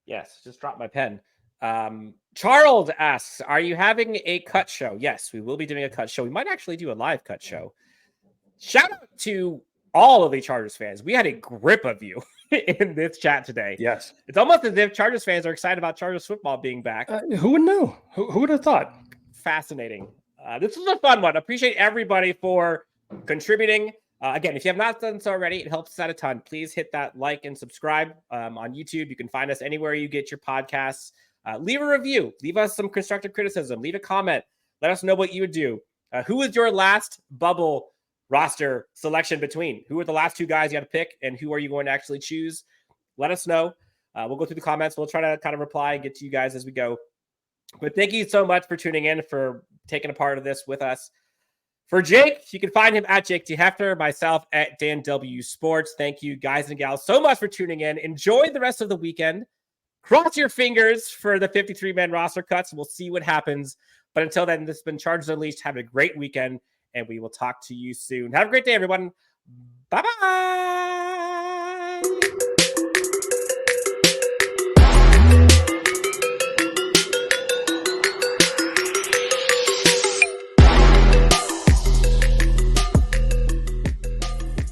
Yes, just dropped my pen. Charles asks, are you having a cut show? Yes, we will be doing a cut show. We might actually do a live cut show. Shout out to all of the Chargers fans. We had a grip of you in this chat today. Yes. It's almost as if Chargers fans are excited about Chargers football being back. Who would know? Who would have thought? Fascinating. This was a fun one. Appreciate everybody for contributing. Again, if you have not done so already, it helps us out a ton. Please hit that like and subscribe on YouTube. You can find us anywhere you get your podcasts. Leave a review. Leave us some constructive criticism. Leave a comment. Let us know what you would do. Who was your last bubble roster selection between? Who are the last 2 guys you had to pick, and who are you going to actually choose? Let us know. We'll go through the comments. We'll try to kind of reply and get to you guys as we go. But thank you so much for tuning in, for taking a part of this with us. For Jake, you can find him at Jake T. Hefner, myself at Dan W. Sports. Thank you, guys and gals, so much for tuning in. Enjoy the rest of the weekend. Cross your fingers for the 53-man roster cuts. We'll see what happens. But until then, this has been Chargers Unleashed. Have a great weekend, and we will talk to you soon. Have a great day, everyone. Bye-bye.